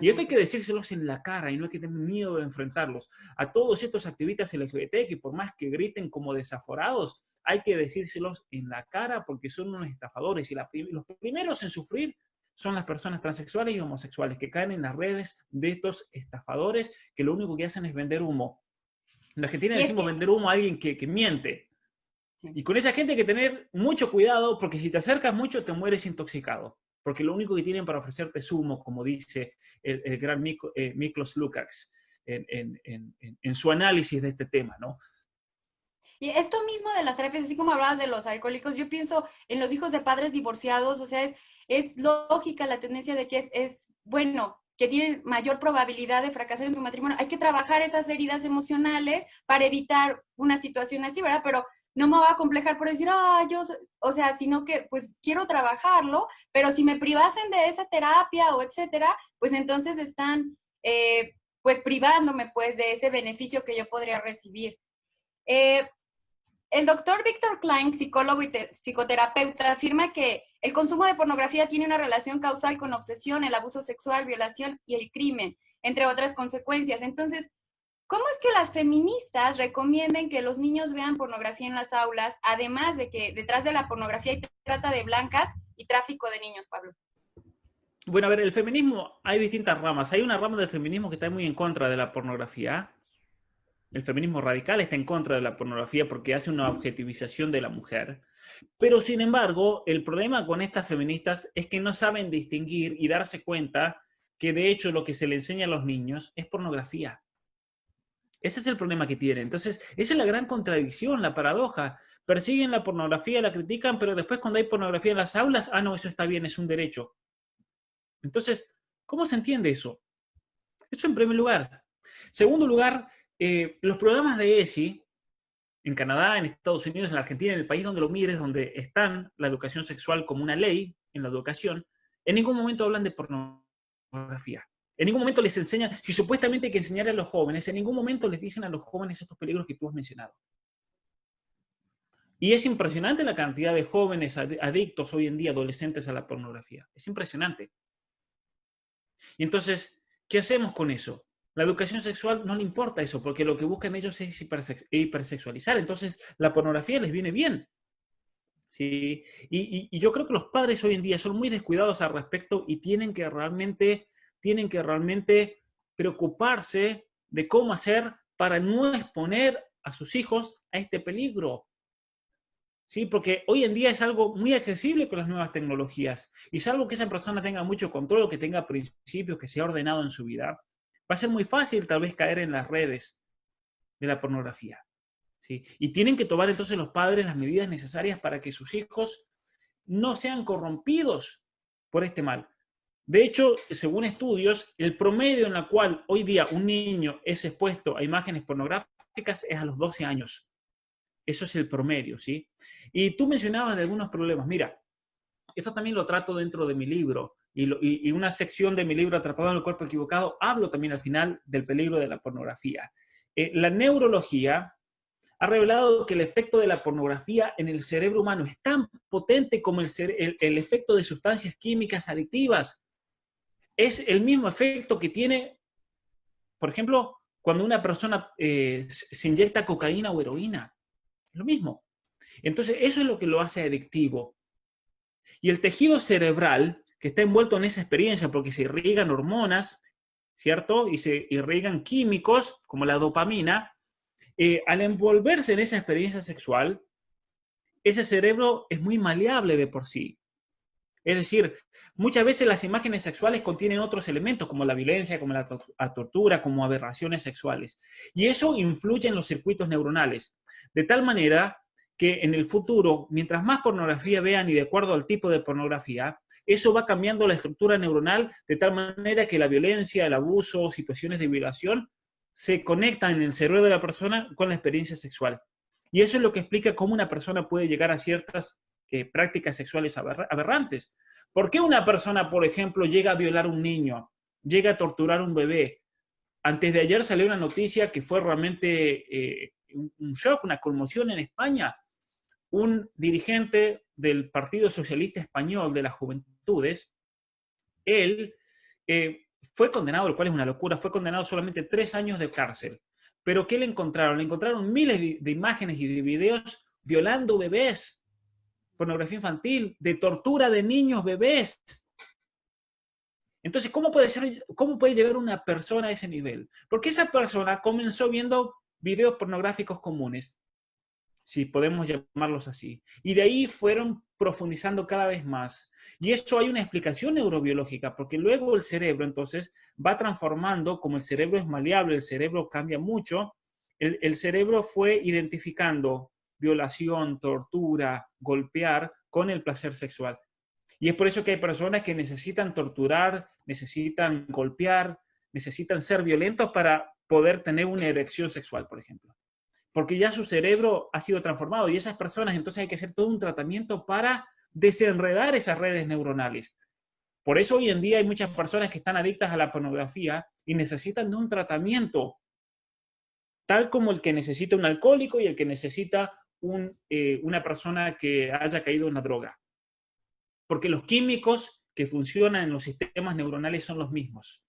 Y esto hay que decírselos en la cara y no hay que tener miedo de enfrentarlos. A todos estos activistas LGBT que por más que griten como desaforados, hay que decírselos en la cara porque son unos estafadores. Y los primeros en sufrir son las personas transexuales y homosexuales que caen en las redes de estos estafadores que lo único que hacen es vender humo. En Argentina decimos vender humo a alguien que miente. Sí. Y con esa gente hay que tener mucho cuidado porque si te acercas mucho te mueres intoxicado. Porque lo único que tienen para ofrecerte es humo, como dice el gran Miklos Lukács en su análisis de este tema, ¿no? Y esto mismo de las terapias, así como hablabas de los alcohólicos, yo pienso en los hijos de padres divorciados, o sea, es lógica la tendencia de que es bueno, que tiene mayor probabilidad de fracasar en tu matrimonio. Hay que trabajar esas heridas emocionales para evitar una situación así, ¿verdad? Pero no me voy a complejar por decir, o sea, sino que pues quiero trabajarlo, pero si me privasen de esa terapia o etcétera, pues entonces están pues privándome pues de ese beneficio que yo podría recibir. El doctor Víctor Klein, psicólogo y psicoterapeuta, afirma que el consumo de pornografía tiene una relación causal con la obsesión, el abuso sexual, violación y el crimen, entre otras consecuencias. Entonces, ¿cómo es que las feministas recomienden que los niños vean pornografía en las aulas, además de que detrás de la pornografía hay trata de blancas y tráfico de niños, Pablo? Bueno, a ver, el feminismo, hay distintas ramas. Hay una rama del feminismo que está muy en contra de la pornografía. El feminismo radical está en contra de la pornografía porque hace una objetivización de la mujer. Pero, sin embargo, el problema con estas feministas es que no saben distinguir y darse cuenta que, de hecho, lo que se le enseña a los niños es pornografía. Ese es el problema que tienen. Entonces, esa es la gran contradicción, la paradoja. Persiguen la pornografía, la critican, pero después cuando hay pornografía en las aulas, no, eso está bien, es un derecho. Entonces, ¿cómo se entiende eso? Eso en primer lugar. Segundo lugar, los programas de ESI, en Canadá, en Estados Unidos, en la Argentina, en el país donde lo mires, donde está la educación sexual como una ley en la educación, en ningún momento hablan de pornografía. En ningún momento les enseñan, si supuestamente hay que enseñar a los jóvenes, en ningún momento les dicen a los jóvenes estos peligros que tú has mencionado. Y es impresionante la cantidad de jóvenes adictos hoy en día, adolescentes a la pornografía. Es impresionante. Y entonces, ¿qué hacemos con eso? La educación sexual no le importa eso, porque lo que buscan ellos es hipersexualizar. Entonces, la pornografía les viene bien. ¿Sí? Y yo creo que los padres hoy en día son muy descuidados al respecto y tienen que realmente preocuparse de cómo hacer para no exponer a sus hijos a este peligro. ¿Sí? Porque hoy en día es algo muy accesible con las nuevas tecnologías. Y salvo que esa persona tenga mucho control, que tenga principios, que sea ordenado en su vida, va a ser muy fácil tal vez caer en las redes de la pornografía. ¿Sí? Y tienen que tomar entonces los padres las medidas necesarias para que sus hijos no sean corrompidos por este mal. De hecho, según estudios, el promedio en el cual hoy día un niño es expuesto a imágenes pornográficas es a los 12 años. Eso es el promedio, ¿sí? Y tú mencionabas de algunos problemas. Mira, esto también lo trato dentro de mi libro y una sección de mi libro, Atrapado en el cuerpo equivocado, hablo también al final del peligro de la pornografía. La neurología ha revelado que el efecto de la pornografía en el cerebro humano es tan potente como el efecto de sustancias químicas adictivas. Es el mismo efecto que tiene, por ejemplo, cuando una persona se inyecta cocaína o heroína. Lo mismo. Entonces, eso es lo que lo hace adictivo. Y el tejido cerebral, que está envuelto en esa experiencia, porque se irrigan hormonas, ¿cierto? Y se irrigan químicos, como la dopamina, al envolverse en esa experiencia sexual, ese cerebro es muy maleable de por sí. Es decir, muchas veces las imágenes sexuales contienen otros elementos, como la violencia, como la tortura, como aberraciones sexuales. Y eso influye en los circuitos neuronales. De tal manera que en el futuro, mientras más pornografía vean y de acuerdo al tipo de pornografía, eso va cambiando la estructura neuronal de tal manera que la violencia, el abuso, situaciones de violación se conectan en el cerebro de la persona con la experiencia sexual. Y eso es lo que explica cómo una persona puede llegar a ciertas prácticas sexuales aberrantes. ¿Por qué una persona, por ejemplo, llega a violar a un niño, llega a torturar a un bebé? Antes de ayer salió una noticia que fue realmente un shock, una conmoción en España. Un dirigente del Partido Socialista Español de las Juventudes, él fue condenado, lo cual es una locura, fue condenado solamente 3 años de cárcel. ¿Pero qué le encontraron? Le encontraron miles de imágenes y de videos violando bebés, pornografía infantil, de tortura de niños bebés. Entonces, ¿cómo puede llegar una persona a ese nivel? Porque esa persona comenzó viendo videos pornográficos comunes, si podemos llamarlos así. Y de ahí fueron profundizando cada vez más. Y eso hay una explicación neurobiológica, porque luego el cerebro entonces va transformando, como el cerebro es maleable, el cerebro cambia mucho, el cerebro fue identificando violación, tortura, golpear con el placer sexual. Y es por eso que hay personas que necesitan torturar, necesitan golpear, necesitan ser violentos para poder tener una erección sexual, por ejemplo. Porque ya su cerebro ha sido transformado y esas personas, entonces hay que hacer todo un tratamiento para desenredar esas redes neuronales. Por eso hoy en día hay muchas personas que están adictas a la pornografía y necesitan de un tratamiento, tal como el que necesita un alcohólico y el que necesita una persona que haya caído en la droga. Porque los químicos que funcionan en los sistemas neuronales son los mismos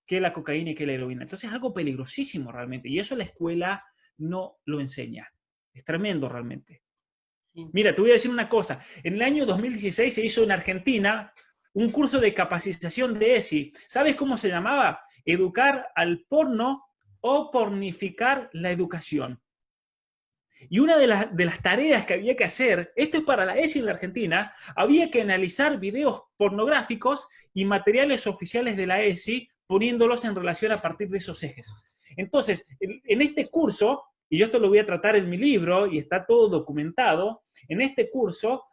que la cocaína y que la heroína. Entonces es algo peligrosísimo realmente. Y eso la escuela no lo enseña. Es tremendo realmente. Sí. Mira, te voy a decir una cosa. En el año 2016 se hizo en Argentina un curso de capacitación de ESI. ¿Sabes cómo se llamaba? Educar al porno o pornificar la educación. Y una de las tareas que había que hacer, esto es para la ESI en la Argentina, había que analizar videos pornográficos y materiales oficiales de la ESI, poniéndolos en relación a partir de esos ejes. Entonces, en este curso, y yo esto lo voy a tratar en mi libro, y está todo documentado, en este curso,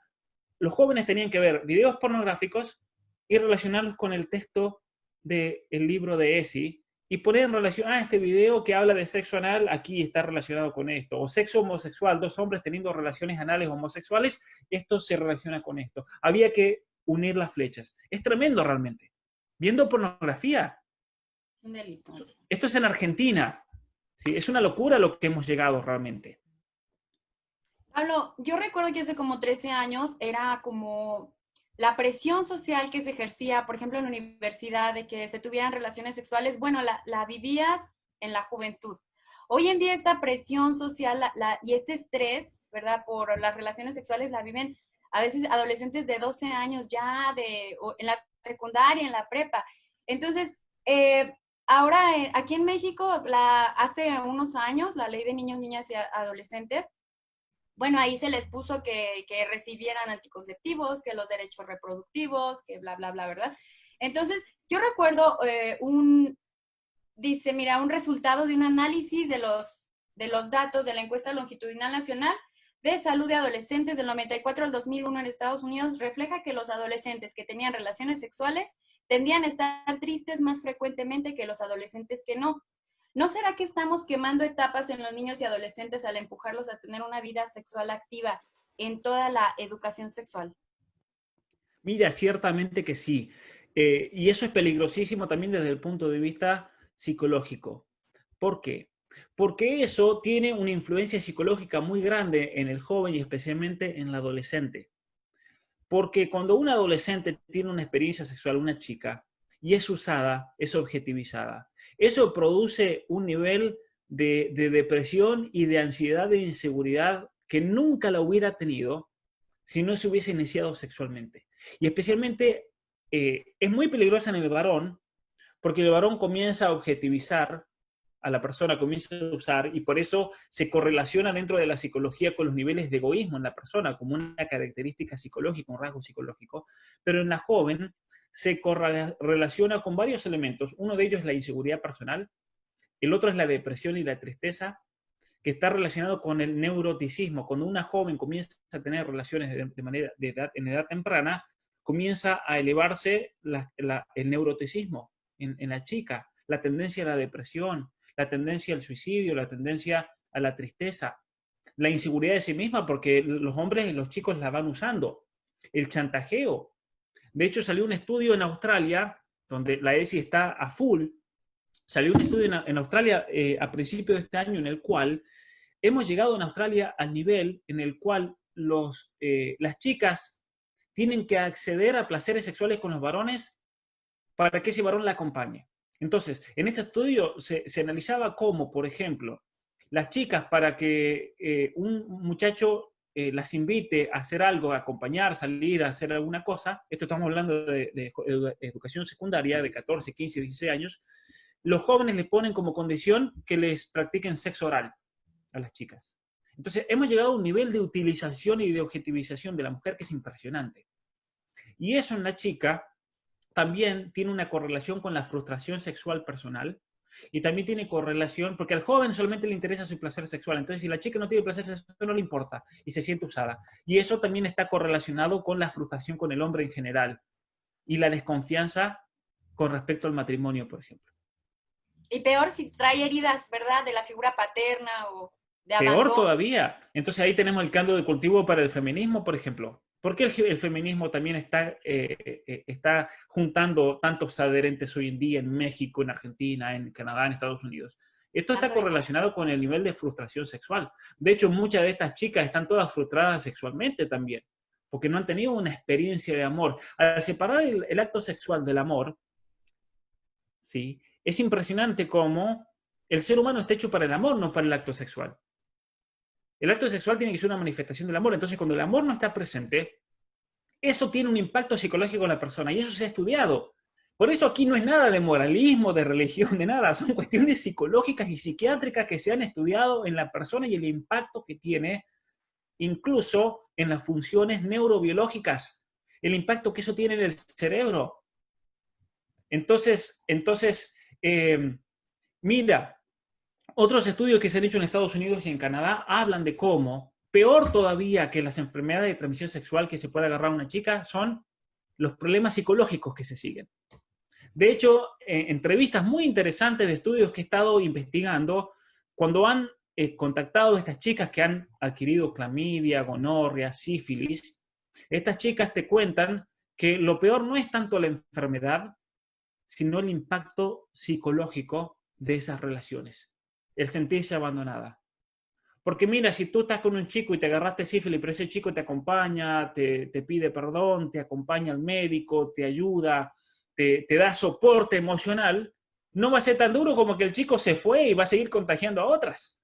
los jóvenes tenían que ver videos pornográficos y relacionarlos con el texto del libro de ESI, y poner en relación, este video que habla de sexo anal, aquí está relacionado con esto. O sexo homosexual, 2 hombres teniendo relaciones anales homosexuales, esto se relaciona con esto. Había que unir las flechas. Es tremendo realmente. Viendo pornografía. Es un delito. Esto es en Argentina. ¿Sí? Es una locura lo que hemos llegado realmente. Pablo, yo recuerdo que hace como 13 años era como la presión social que se ejercía, por ejemplo, en la universidad, de que se tuvieran relaciones sexuales, bueno, la vivías en la juventud. Hoy en día esta presión social y este estrés, ¿verdad?, por las relaciones sexuales la viven a veces adolescentes de 12 años ya, en la secundaria, en la prepa. Entonces, ahora aquí en México, hace unos años, la ley de niños, niñas y adolescentes, bueno, ahí se les puso que recibieran anticonceptivos, que los derechos reproductivos, que bla, bla, bla, ¿verdad? Entonces, yo recuerdo un resultado de un análisis de los datos de la encuesta longitudinal nacional de salud de adolescentes del 94 al 2001 en Estados Unidos, refleja que los adolescentes que tenían relaciones sexuales tendían a estar tristes más frecuentemente que los adolescentes que no. ¿No será que estamos quemando etapas en los niños y adolescentes al empujarlos a tener una vida sexual activa en toda la educación sexual? Mira, ciertamente que sí. Y eso es peligrosísimo también desde el punto de vista psicológico. ¿Por qué? Porque eso tiene una influencia psicológica muy grande en el joven y especialmente en el adolescente. Porque cuando un adolescente tiene una experiencia sexual, una chica, y es usada, es objetivizada, eso produce un nivel de depresión y de ansiedad e inseguridad que nunca la hubiera tenido si no se hubiese iniciado sexualmente. Y especialmente es muy peligrosa en el varón, porque el varón comienza a objetivizar a la persona, comienza a usar, y por eso se correlaciona dentro de la psicología con los niveles de egoísmo en la persona, como una característica psicológica, un rasgo psicológico, pero en la joven se correlaciona con varios elementos. Uno de ellos es la inseguridad personal, el otro es la depresión y la tristeza, que está relacionado con el neuroticismo. Cuando una joven comienza a tener relaciones en edad temprana, comienza a elevarse el neuroticismo en la chica, la tendencia a la depresión, la tendencia al suicidio, la tendencia a la tristeza, la inseguridad de sí misma, porque los hombres y los chicos la van usando, el chantajeo. De hecho, salió un estudio en Australia, donde la ESI está a full, salió un estudio en Australia a principios de este año en el cual hemos llegado en Australia al nivel en el cual las chicas tienen que acceder a placeres sexuales con los varones para que ese varón la acompañe. Entonces, en este estudio se analizaba cómo, por ejemplo, las chicas para que un muchacho las invite a hacer algo, a acompañar, salir, a hacer alguna cosa, esto estamos hablando de educación secundaria de 14, 15, 16 años, los jóvenes les ponen como condición que les practiquen sexo oral a las chicas. Entonces, hemos llegado a un nivel de utilización y de objetivización de la mujer que es impresionante. Y eso en la chica también tiene una correlación con la frustración sexual personal, Y también tiene correlación, porque al joven solamente le interesa su placer sexual. Entonces, si la chica no tiene placer sexual, no le importa y se siente usada. Y eso también está correlacionado con la frustración con el hombre en general y la desconfianza con respecto al matrimonio, por ejemplo. Y peor si trae heridas, ¿verdad? De la figura paterna o de Peor abandono. todavía. Entonces ahí tenemos el caldo de cultivo para el feminismo, por ejemplo. ¿Por qué el feminismo también está juntando tantos adherentes hoy en día en México, en Argentina, en Canadá, en Estados Unidos? Esto está Tanto de- correlacionado con el nivel de frustración sexual. De hecho, muchas de estas chicas están todas frustradas sexualmente también, porque no han tenido una experiencia de amor. Al separar el acto sexual del amor, ¿sí? Es impresionante cómo el ser humano está hecho para el amor, no para el acto sexual. El acto sexual tiene que ser una manifestación del amor. Entonces, cuando el amor no está presente, eso tiene un impacto psicológico en la persona y eso se ha estudiado. Por eso aquí no es nada de moralismo, de religión, de nada. Son cuestiones psicológicas y psiquiátricas que se han estudiado en la persona y el impacto que tiene, incluso en las funciones neurobiológicas, el impacto que eso tiene en el cerebro. Entonces, mira, otros estudios que se han hecho en Estados Unidos y en Canadá hablan de cómo, peor todavía que las enfermedades de transmisión sexual que se puede agarrar a una chica, son los problemas psicológicos que se siguen. De hecho, entrevistas muy interesantes de estudios que he estado investigando, cuando han contactado a estas chicas que han adquirido clamidia, gonorrea, sífilis, estas chicas te cuentan que lo peor no es tanto la enfermedad, sino el impacto psicológico de esas relaciones, el sentirse abandonada. Porque mira, si tú estás con un chico y te agarraste sífilis, pero ese chico te acompaña, te pide perdón, te acompaña al médico, te ayuda, te da soporte emocional, no va a ser tan duro como que el chico se fue y va a seguir contagiando a otras.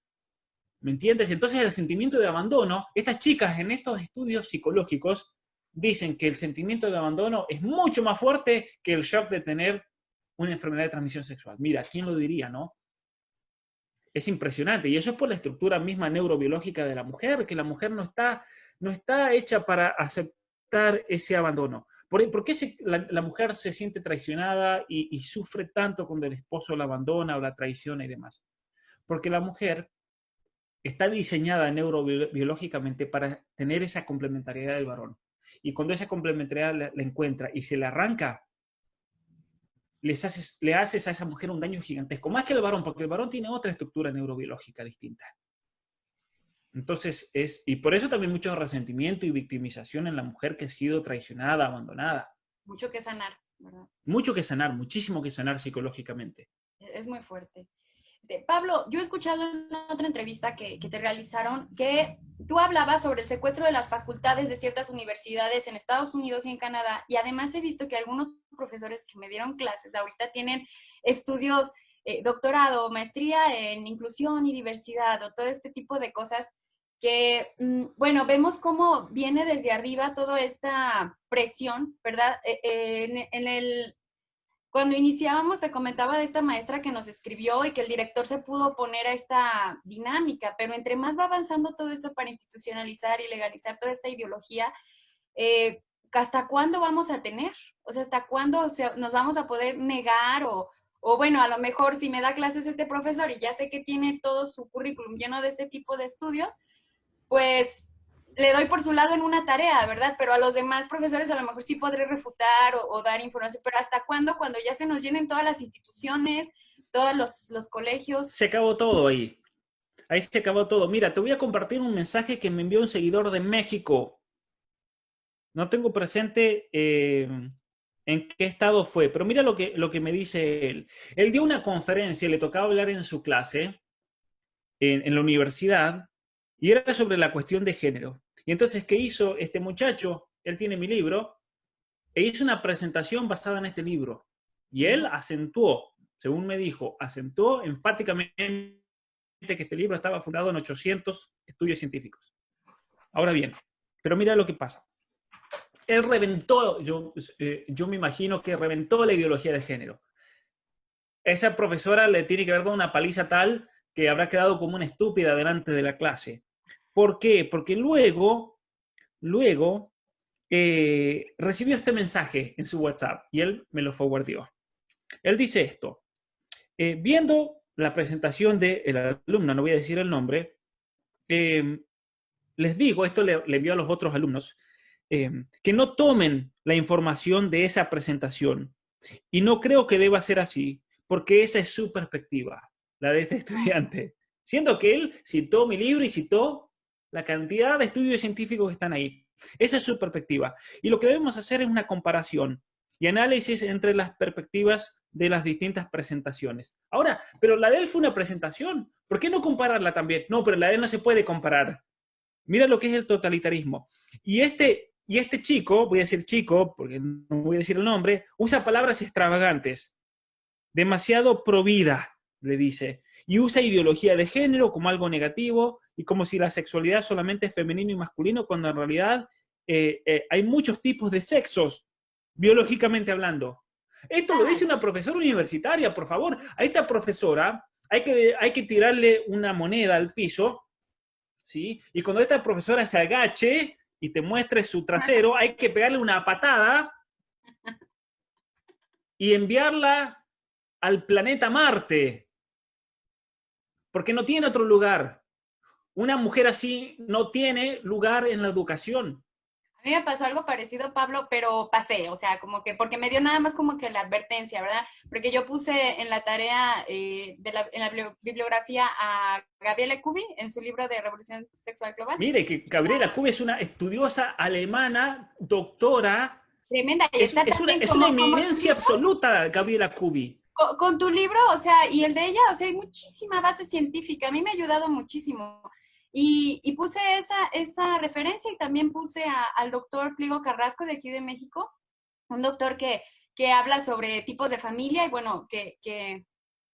¿Me entiendes? Entonces el sentimiento de abandono, estas chicas en estos estudios psicológicos dicen que el sentimiento de abandono es mucho más fuerte que el shock de tener una enfermedad de transmisión sexual. Mira, ¿quién lo diría, no? Es impresionante. Y eso es por la estructura misma neurobiológica de la mujer, que la mujer no está hecha para aceptar ese abandono. ¿Por qué la mujer se siente traicionada y sufre tanto cuando el esposo la abandona o la traiciona y demás? Porque la mujer está diseñada neurobiológicamente para tener esa complementariedad del varón. Y cuando esa complementariedad la encuentra y se la arranca, le haces a esa mujer un daño gigantesco, más que el varón, porque el varón tiene otra estructura neurobiológica distinta. Entonces, y por eso también mucho resentimiento y victimización en la mujer que ha sido traicionada, abandonada. Mucho que sanar, ¿verdad? Mucho que sanar, muchísimo que sanar psicológicamente. Es muy fuerte. Pablo, yo he escuchado en otra entrevista que te realizaron que tú hablabas sobre el secuestro de las facultades de ciertas universidades en Estados Unidos y en Canadá, y además he visto que algunos profesores que me dieron clases ahorita tienen estudios, doctorado, maestría en inclusión y diversidad o todo este tipo de cosas que, bueno, vemos cómo viene desde arriba toda esta presión, ¿verdad? Cuando iniciábamos te comentaba de esta maestra que nos escribió y que el director se pudo oponer a esta dinámica, pero entre más va avanzando todo esto para institucionalizar y legalizar toda esta ideología, ¿hasta cuándo vamos a tener? O sea, ¿hasta cuándo nos vamos a poder negar o bueno, a lo mejor si me da clases este profesor y ya sé que tiene todo su currículum lleno de este tipo de estudios, pues le doy por su lado en una tarea, ¿verdad? Pero a los demás profesores a lo mejor sí podré refutar o dar información, pero ¿hasta cuándo? Cuando ya se nos llenen todas las instituciones, todos los colegios. Se acabó todo ahí. Ahí se acabó todo. Mira, te voy a compartir un mensaje que me envió un seguidor de México. No tengo presente en qué estado fue, pero mira lo que me dice él. Él dio una conferencia, le tocaba hablar en su clase, en la universidad, y era sobre la cuestión de género. Y entonces, ¿qué hizo este muchacho? Él tiene mi libro, e hizo una presentación basada en este libro. Y él acentuó, según me dijo, acentuó enfáticamente que este libro estaba fundado en 800 estudios científicos. Ahora bien, pero mira lo que pasa. Él reventó, yo me imagino que reventó la ideología de género. Esa profesora le tiene que haber dado una paliza tal que habrá quedado como una estúpida delante de la clase. ¿Por qué? Porque luego recibió este mensaje en su WhatsApp y él me lo forwardeó. Él dice esto: Viendo la presentación del alumno, no voy a decir el nombre, les digo, esto le envío a los otros alumnos, que no tomen la información de esa presentación. Y no creo que deba ser así, porque esa es su perspectiva, la de este estudiante. Siendo que él citó mi libro y citó la cantidad de estudios científicos que están ahí. Esa es su perspectiva. Y lo que debemos hacer es una comparación y análisis entre las perspectivas de las distintas presentaciones. Ahora, pero la de él fue una presentación. ¿Por qué no compararla también? No, pero la de él no se puede comparar. Mira lo que es el totalitarismo. Y este chico, voy a decir chico, porque no voy a decir el nombre, usa palabras extravagantes. Demasiado provida, le dice. Y usa ideología de género como algo negativo y como si la sexualidad solamente es femenino y masculino, cuando en realidad hay muchos tipos de sexos, biológicamente hablando. Esto lo dice una profesora universitaria, por favor. A esta profesora hay que tirarle una moneda al piso, ¿sí? Y cuando esta profesora se agache y te muestre su trasero, hay que pegarle una patada y enviarla al planeta Marte, porque no tiene otro lugar. Una mujer así no tiene lugar en la educación. A mí me pasó algo parecido, Pablo, pero pasé, o sea, como que, porque me dio nada más como que la advertencia, ¿verdad? Porque yo puse en la tarea, en la bibliografía a Gabriela Kubi en su libro de Revolución Sexual Global. Mire, que Gabriela Kubi es una estudiosa alemana, doctora. Tremenda. Y es una eminencia absoluta, Gabriela Kubi. Con tu libro, o sea, y el de ella, o sea, hay muchísima base científica. A mí me ha ayudado muchísimo. Y puse esa referencia y también puse al doctor Pliego Carrasco de aquí de México, un doctor que habla sobre tipos de familia y bueno,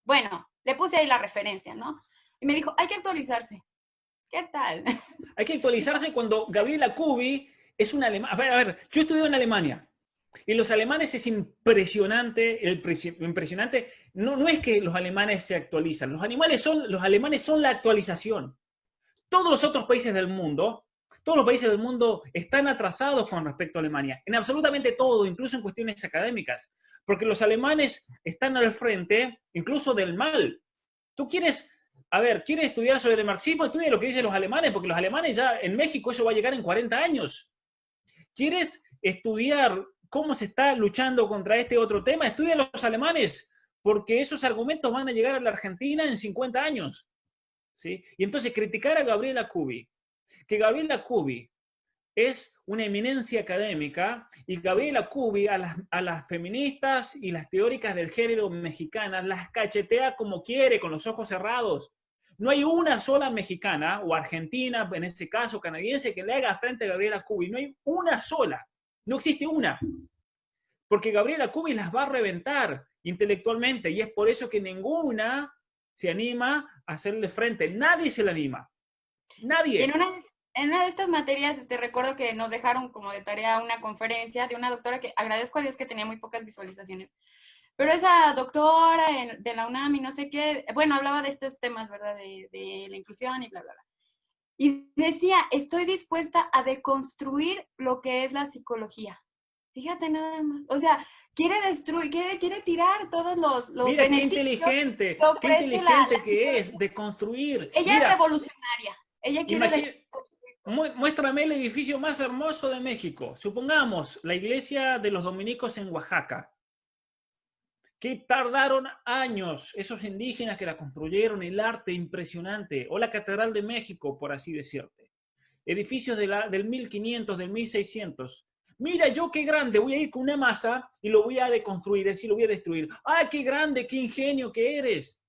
bueno, le puse ahí la referencia, ¿no? Y me dijo, hay que actualizarse. ¿Qué tal? Hay que actualizarse cuando Gabriela Kubi es una alemana. A ver, yo estudié en Alemania. Y los alemanes es impresionante, impresionante. No es que los alemanes se actualizan, los alemanes son la actualización. Todos los otros países del mundo están atrasados con respecto a Alemania, en absolutamente todo, incluso en cuestiones académicas, porque los alemanes están al frente incluso del mal. Tú quieres estudiar sobre el marxismo, estudia lo que dicen los alemanes, porque los alemanes ya en México eso va a llegar en 40 años. ¿Quieres estudiar cómo se está luchando contra este otro tema? Estudia a los alemanes, porque esos argumentos van a llegar a la Argentina en 50 años. ¿Sí? Y entonces criticar a Gabriela Kubi, que Gabriela Kubi es una eminencia académica, y Gabriela Kubi a las feministas y las teóricas del género mexicanas las cachetea como quiere, con los ojos cerrados. No hay una sola mexicana, o argentina, en ese caso canadiense, que le haga frente a Gabriela Kubi. No hay una sola. No existe una. Porque Gabriela Kubi las va a reventar intelectualmente, y es por eso que ninguna se anima a hacerle frente. Nadie se le anima. Nadie. En una de estas materias, recuerdo que nos dejaron como de tarea una conferencia de una doctora que agradezco a Dios que tenía muy pocas visualizaciones. Pero esa doctora de la UNAM y no sé qué, bueno, hablaba de estos temas, ¿verdad? De la inclusión y bla, bla, bla. Y decía, estoy dispuesta a deconstruir lo que es la psicología. Fíjate nada más. O sea, quiere destruir, quiere tirar todos los Mira, beneficios. Qué inteligente que es, de construir. Ella es revolucionaria. Ella quiere... Muéstrame el edificio más hermoso de México. Supongamos la iglesia de los dominicos en Oaxaca, que tardaron años esos indígenas que la construyeron, el arte impresionante, o la Catedral de México, por así decirte. Edificios del 1500, del 1600. Mira, yo qué grande, voy a ir con una masa y lo voy a deconstruir, es decir, lo voy a destruir. ¡Ah, qué grande, qué ingenio que eres!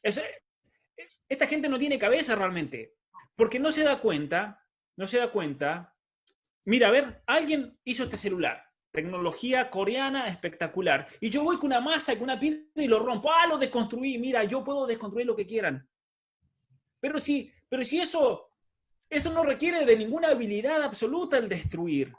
Esta gente no tiene cabeza realmente, porque no se da cuenta. Mira, a ver, alguien hizo este celular, tecnología coreana espectacular, y yo voy con una masa, con una piedra y lo rompo. ¡Ah, lo desconstruí! Mira, yo puedo desconstruir lo que quieran. Pero si eso no requiere de ninguna habilidad absoluta el destruir.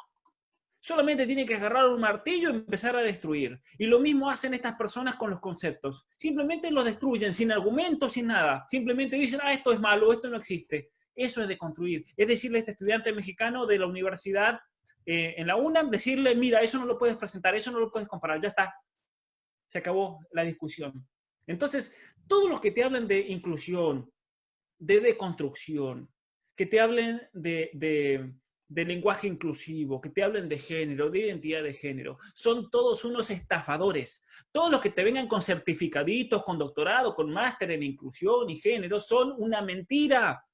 Solamente tiene que agarrar un martillo y empezar a destruir. Y lo mismo hacen estas personas con los conceptos. Simplemente los destruyen, sin argumentos, sin nada. Simplemente dicen, esto es malo, esto no existe. Eso es deconstruir. Es decirle a este estudiante mexicano de la universidad, en la UNAM, decirle, mira, eso no lo puedes presentar, eso no lo puedes comparar, ya está. se acabó la discusión. Entonces, todos los que te hablan de inclusión, de deconstrucción, que te hablen de lenguaje inclusivo, que te hablen de género, de identidad de género, son todos unos estafadores. Todos los que te vengan con certificaditos, con doctorado, con máster en inclusión y género, son una mentira.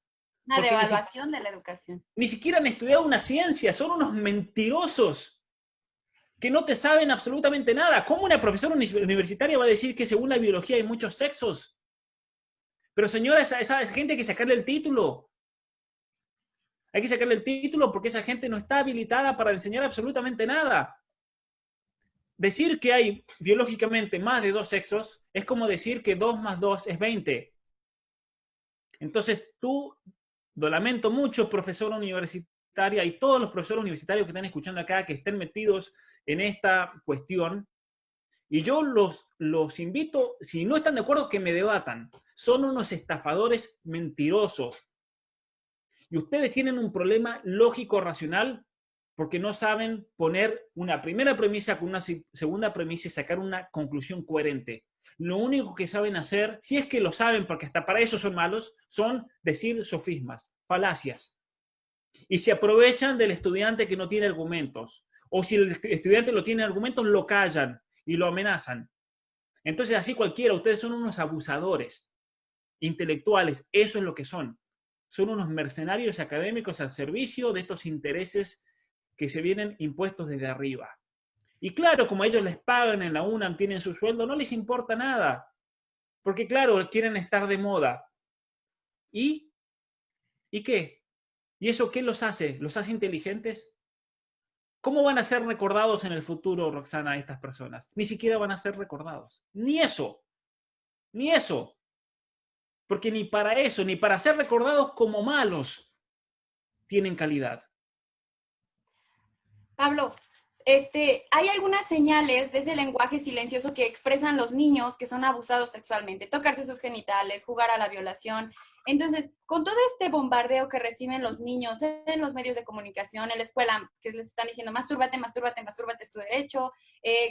Una devaluación de la educación. Ni siquiera han estudiado una ciencia, son unos mentirosos que no te saben absolutamente nada. ¿Cómo una profesora universitaria va a decir que según la biología hay muchos sexos? Pero señora, esa gente hay que sacarle el título. Hay que sacarle el título porque esa gente no está habilitada para enseñar absolutamente nada. Decir que hay biológicamente más de 2 sexos es como decir que 2 más 2 es 20. Entonces tú, lo lamento mucho, profesora universitaria, y todos los profesores universitarios que están escuchando acá, que estén metidos en esta cuestión, y yo los invito, si no están de acuerdo, que me debatan. Son unos estafadores mentirosos. Y ustedes tienen un problema lógico-racional porque no saben poner una primera premisa con una segunda premisa y sacar una conclusión coherente. Lo único que saben hacer, si es que lo saben, porque hasta para eso son malos, son decir sofismas, falacias. Y se aprovechan del estudiante que no tiene argumentos. O si el estudiante lo tiene argumentos, lo callan y lo amenazan. Entonces, así cualquiera, ustedes son unos abusadores intelectuales, eso es lo que son. Son unos mercenarios académicos al servicio de estos intereses que se vienen impuestos desde arriba. Y claro, como ellos les pagan en la UNAM, tienen su sueldo, no les importa nada. Porque claro, quieren estar de moda. ¿Y qué? ¿Y eso qué los hace? ¿Los hace inteligentes? ¿Cómo van a ser recordados en el futuro, Roxana, estas personas? Ni siquiera van a ser recordados. Ni eso. Ni eso. Porque ni para eso, ni para ser recordados como malos, tienen calidad. Pablo, hay algunas señales de ese lenguaje silencioso que expresan los niños que son abusados sexualmente, tocarse sus genitales, jugar a la violación. Entonces, con todo este bombardeo que reciben los niños en los medios de comunicación, en la escuela, que les están diciendo, mastúrbate, mastúrbate, mastúrbate, es tu derecho,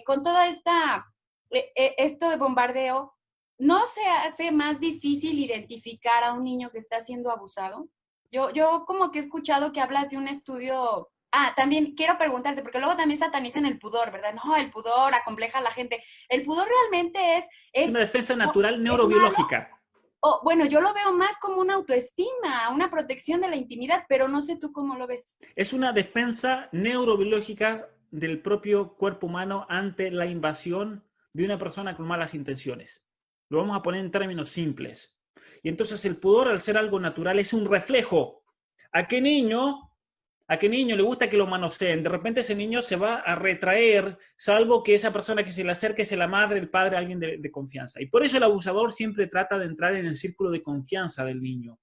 con toda esto de bombardeo, ¿no se hace más difícil identificar a un niño que está siendo abusado? Yo como que he escuchado que hablas de un estudio. También quiero preguntarte, porque luego también satanizan el pudor, ¿verdad? No, el pudor acompleja a la gente. El pudor realmente es una defensa natural neurobiológica. Bueno, yo lo veo más como una autoestima, una protección de la intimidad, pero no sé tú cómo lo ves. Es una defensa neurobiológica del propio cuerpo humano ante la invasión de una persona con malas intenciones. Lo vamos a poner en términos simples. Y entonces el pudor, al ser algo natural, es un reflejo. ¿A qué niño le gusta que lo manoseen? De repente ese niño se va a retraer, salvo que esa persona que se le acerque sea la madre, el padre, alguien de confianza. Y por eso el abusador siempre trata de entrar en el círculo de confianza del niño,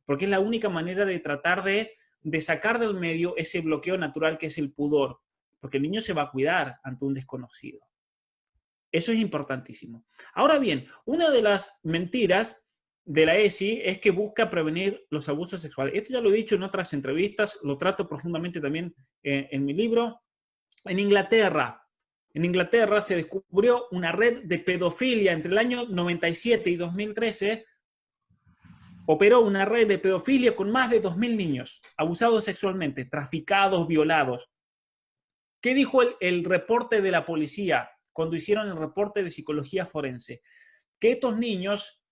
porque es la única manera de tratar de sacar del medio ese bloqueo natural que es el pudor, porque el niño se va a cuidar ante un desconocido. Eso es importantísimo. Ahora bien, una de las mentiras de la ESI es que busca prevenir los abusos sexuales. Esto ya lo he dicho en otras entrevistas, lo trato profundamente también en mi libro. En Inglaterra se descubrió una red de pedofilia entre el año 97 y 2013. Operó una red de pedofilia con más de 2.000 niños abusados sexualmente, traficados, violados. ¿Qué dijo el reporte de la policía cuando hicieron el reporte de psicología forense? Que estos niños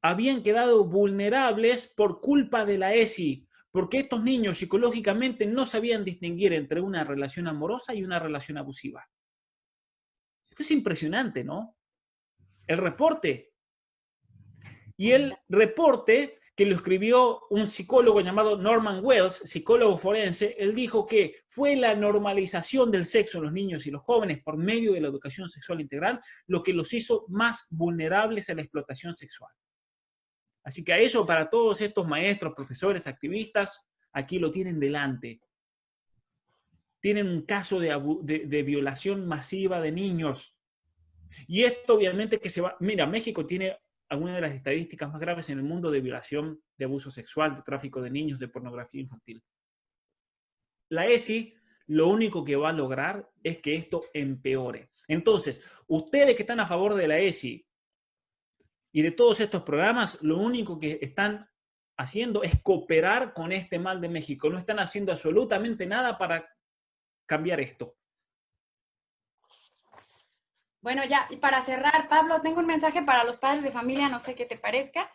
habían quedado vulnerables por culpa de la ESI, porque estos niños psicológicamente no sabían distinguir entre una relación amorosa y una relación abusiva. Esto es impresionante, ¿no? El reporte. Y el reporte que lo escribió un psicólogo llamado Norman Wells, psicólogo forense, él dijo que fue la normalización del sexo en los niños y los jóvenes por medio de la educación sexual integral lo que los hizo más vulnerables a la explotación sexual. Así que a eso, para todos estos maestros, profesores, activistas, aquí lo tienen delante. Tienen un caso de violación masiva de niños. Y esto obviamente que se va... Mira, México tiene algunas de las estadísticas más graves en el mundo de violación, de abuso sexual, de tráfico de niños, de pornografía infantil. La ESI lo único que va a lograr es que esto empeore. Entonces, ustedes que están a favor de la ESI y de todos estos programas, lo único que están haciendo es cooperar con este mal de México. No están haciendo absolutamente nada para cambiar esto. Bueno, ya, y para cerrar, Pablo, tengo un mensaje para los padres de familia, no sé qué te parezca.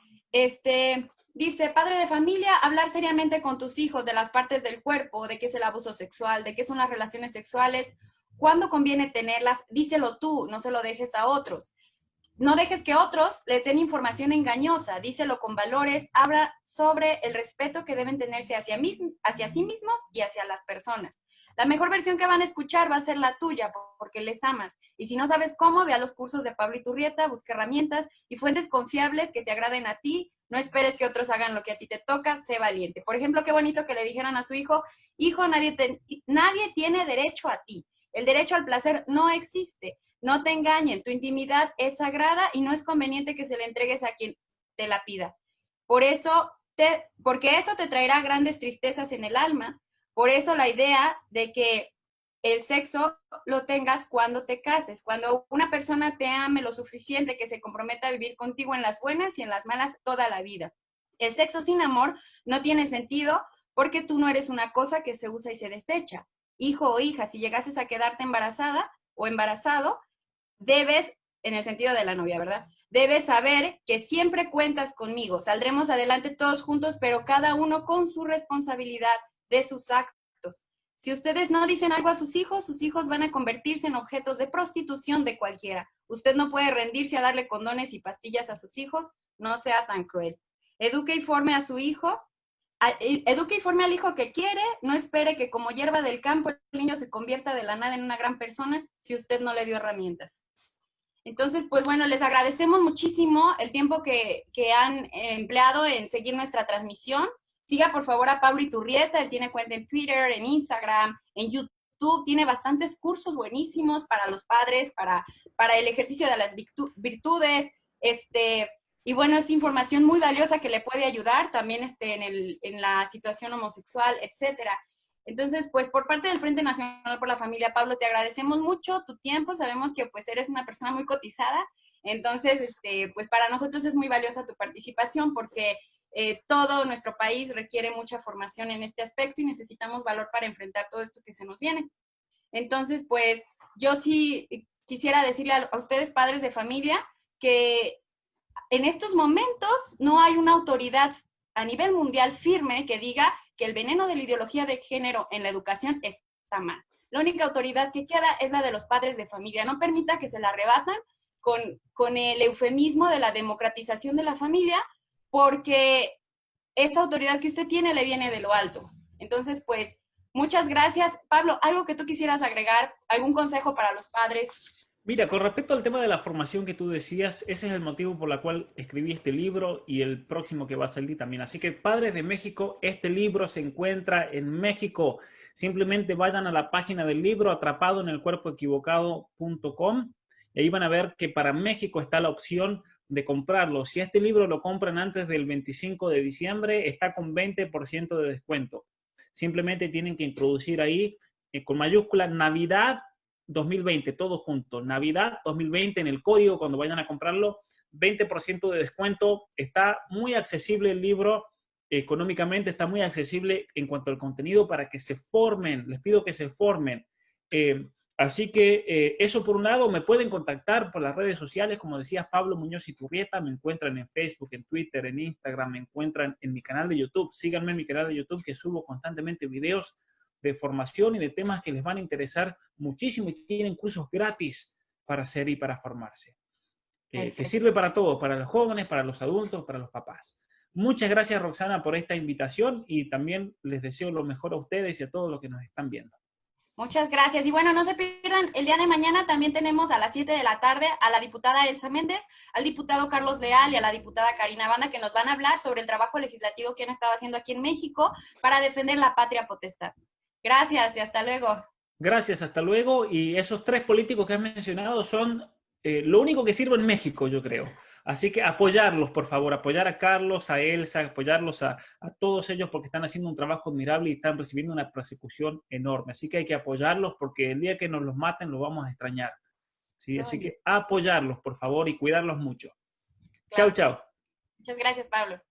Dice, padre de familia, hablar seriamente con tus hijos de las partes del cuerpo, de qué es el abuso sexual, de qué son las relaciones sexuales, cuándo conviene tenerlas, díselo tú, no se lo dejes a otros. No dejes que otros les den información engañosa, díselo con valores, habla sobre el respeto que deben tenerse hacia sí mismos y hacia las personas. La mejor versión que van a escuchar va a ser la tuya, porque les amas. Y si no sabes cómo, ve a los cursos de Pablo Iturrieta, busca herramientas y fuentes confiables que te agraden a ti. No esperes que otros hagan lo que a ti te toca, sé valiente. Por ejemplo, qué bonito que le dijeran a su hijo, nadie tiene derecho a ti. El derecho al placer no existe. No te engañen, tu intimidad es sagrada y no es conveniente que se la entregues a quien te la pida. Porque eso te traerá grandes tristezas en el alma. Por eso la idea de que el sexo lo tengas cuando te cases, cuando una persona te ame lo suficiente que se comprometa a vivir contigo en las buenas y en las malas toda la vida. El sexo sin amor no tiene sentido porque tú no eres una cosa que se usa y se desecha. Hijo o hija, si llegases a quedarte embarazada o embarazado, debes, en el sentido de la novia, ¿verdad? Debes saber que siempre cuentas conmigo. Saldremos adelante todos juntos, pero cada uno con su responsabilidad de sus actos. Si ustedes no dicen algo a sus hijos van a convertirse en objetos de prostitución de cualquiera. Usted no puede rendirse a darle condones y pastillas a sus hijos, no sea tan cruel. Eduque y forme a su hijo, eduque y forme al hijo que quiere, no espere que como hierba del campo el niño se convierta de la nada en una gran persona si usted no le dio herramientas. Entonces, pues bueno, les agradecemos muchísimo el tiempo que han empleado en seguir nuestra transmisión. Siga por favor a Pablo Iturrieta, él tiene cuenta en Twitter, en Instagram, en YouTube, tiene bastantes cursos buenísimos para los padres, para el ejercicio de las virtudes, y bueno, es información muy valiosa que le puede ayudar también en la situación homosexual, etcétera. Entonces, pues por parte del Frente Nacional por la Familia, Pablo, te agradecemos mucho tu tiempo, sabemos que pues eres una persona muy cotizada, entonces, pues para nosotros es muy valiosa tu participación porque todo nuestro país requiere mucha formación en este aspecto y necesitamos valor para enfrentar todo esto que se nos viene. Entonces, pues yo sí quisiera decirle a ustedes, padres de familia, que en estos momentos no hay una autoridad a nivel mundial firme que diga que el veneno de la ideología de género en la educación está mal. La única autoridad que queda es la de los padres de familia. No permita que se la arrebatan con el eufemismo de la democratización de la familia, porque esa autoridad que usted tiene le viene de lo alto. Entonces, pues, muchas gracias. Pablo, ¿algo que tú quisieras agregar? ¿Algún consejo para los padres? Mira, con respecto al tema de la formación que tú decías, ese es el motivo por el cual escribí este libro y el próximo que va a salir también. Así que, Padres de México, este libro se encuentra en México. Simplemente vayan a la página del libro, atrapadoenelcuerpoequivocado.com, y ahí van a ver que para México está la opción de comprarlo. Si este libro lo compran antes del 25 de diciembre, está con 20% de descuento. Simplemente tienen que introducir ahí, con mayúscula, Navidad 2020, todo junto, Navidad 2020 en el código cuando vayan a comprarlo, 20% de descuento. Está muy accesible el libro, económicamente está muy accesible en cuanto al contenido para que se formen, les pido que se formen. Así que eso por un lado. Me pueden contactar por las redes sociales, como decías, Pablo Muñoz Iturrieta, me encuentran en Facebook, en Twitter, en Instagram, me encuentran en mi canal de YouTube, síganme en mi canal de YouTube que subo constantemente videos de formación y de temas que les van a interesar muchísimo y tienen cursos gratis para hacer y para formarse. Que sirve para todos, para los jóvenes, para los adultos, para los papás. Muchas gracias, Roxana, por esta invitación y también les deseo lo mejor a ustedes y a todos los que nos están viendo. Muchas gracias. Y bueno, no se pierdan, el día de mañana también tenemos a las 7 de la tarde a la diputada Elsa Méndez, al diputado Carlos Leal y a la diputada Karina Banda, que nos van a hablar sobre el trabajo legislativo que han estado haciendo aquí en México para defender la patria potestad. Gracias y hasta luego. Gracias, hasta luego. Y esos tres políticos que has mencionado son lo único que sirve en México, yo creo. Así que apoyarlos, por favor, apoyar a Carlos, a Elsa, apoyarlos a todos ellos porque están haciendo un trabajo admirable y están recibiendo una persecución enorme. Así que hay que apoyarlos porque el día que nos los maten los vamos a extrañar. ¿Sí? Así que apoyarlos, por favor, y cuidarlos mucho. Chau, Claro. chau. Muchas gracias, Pablo.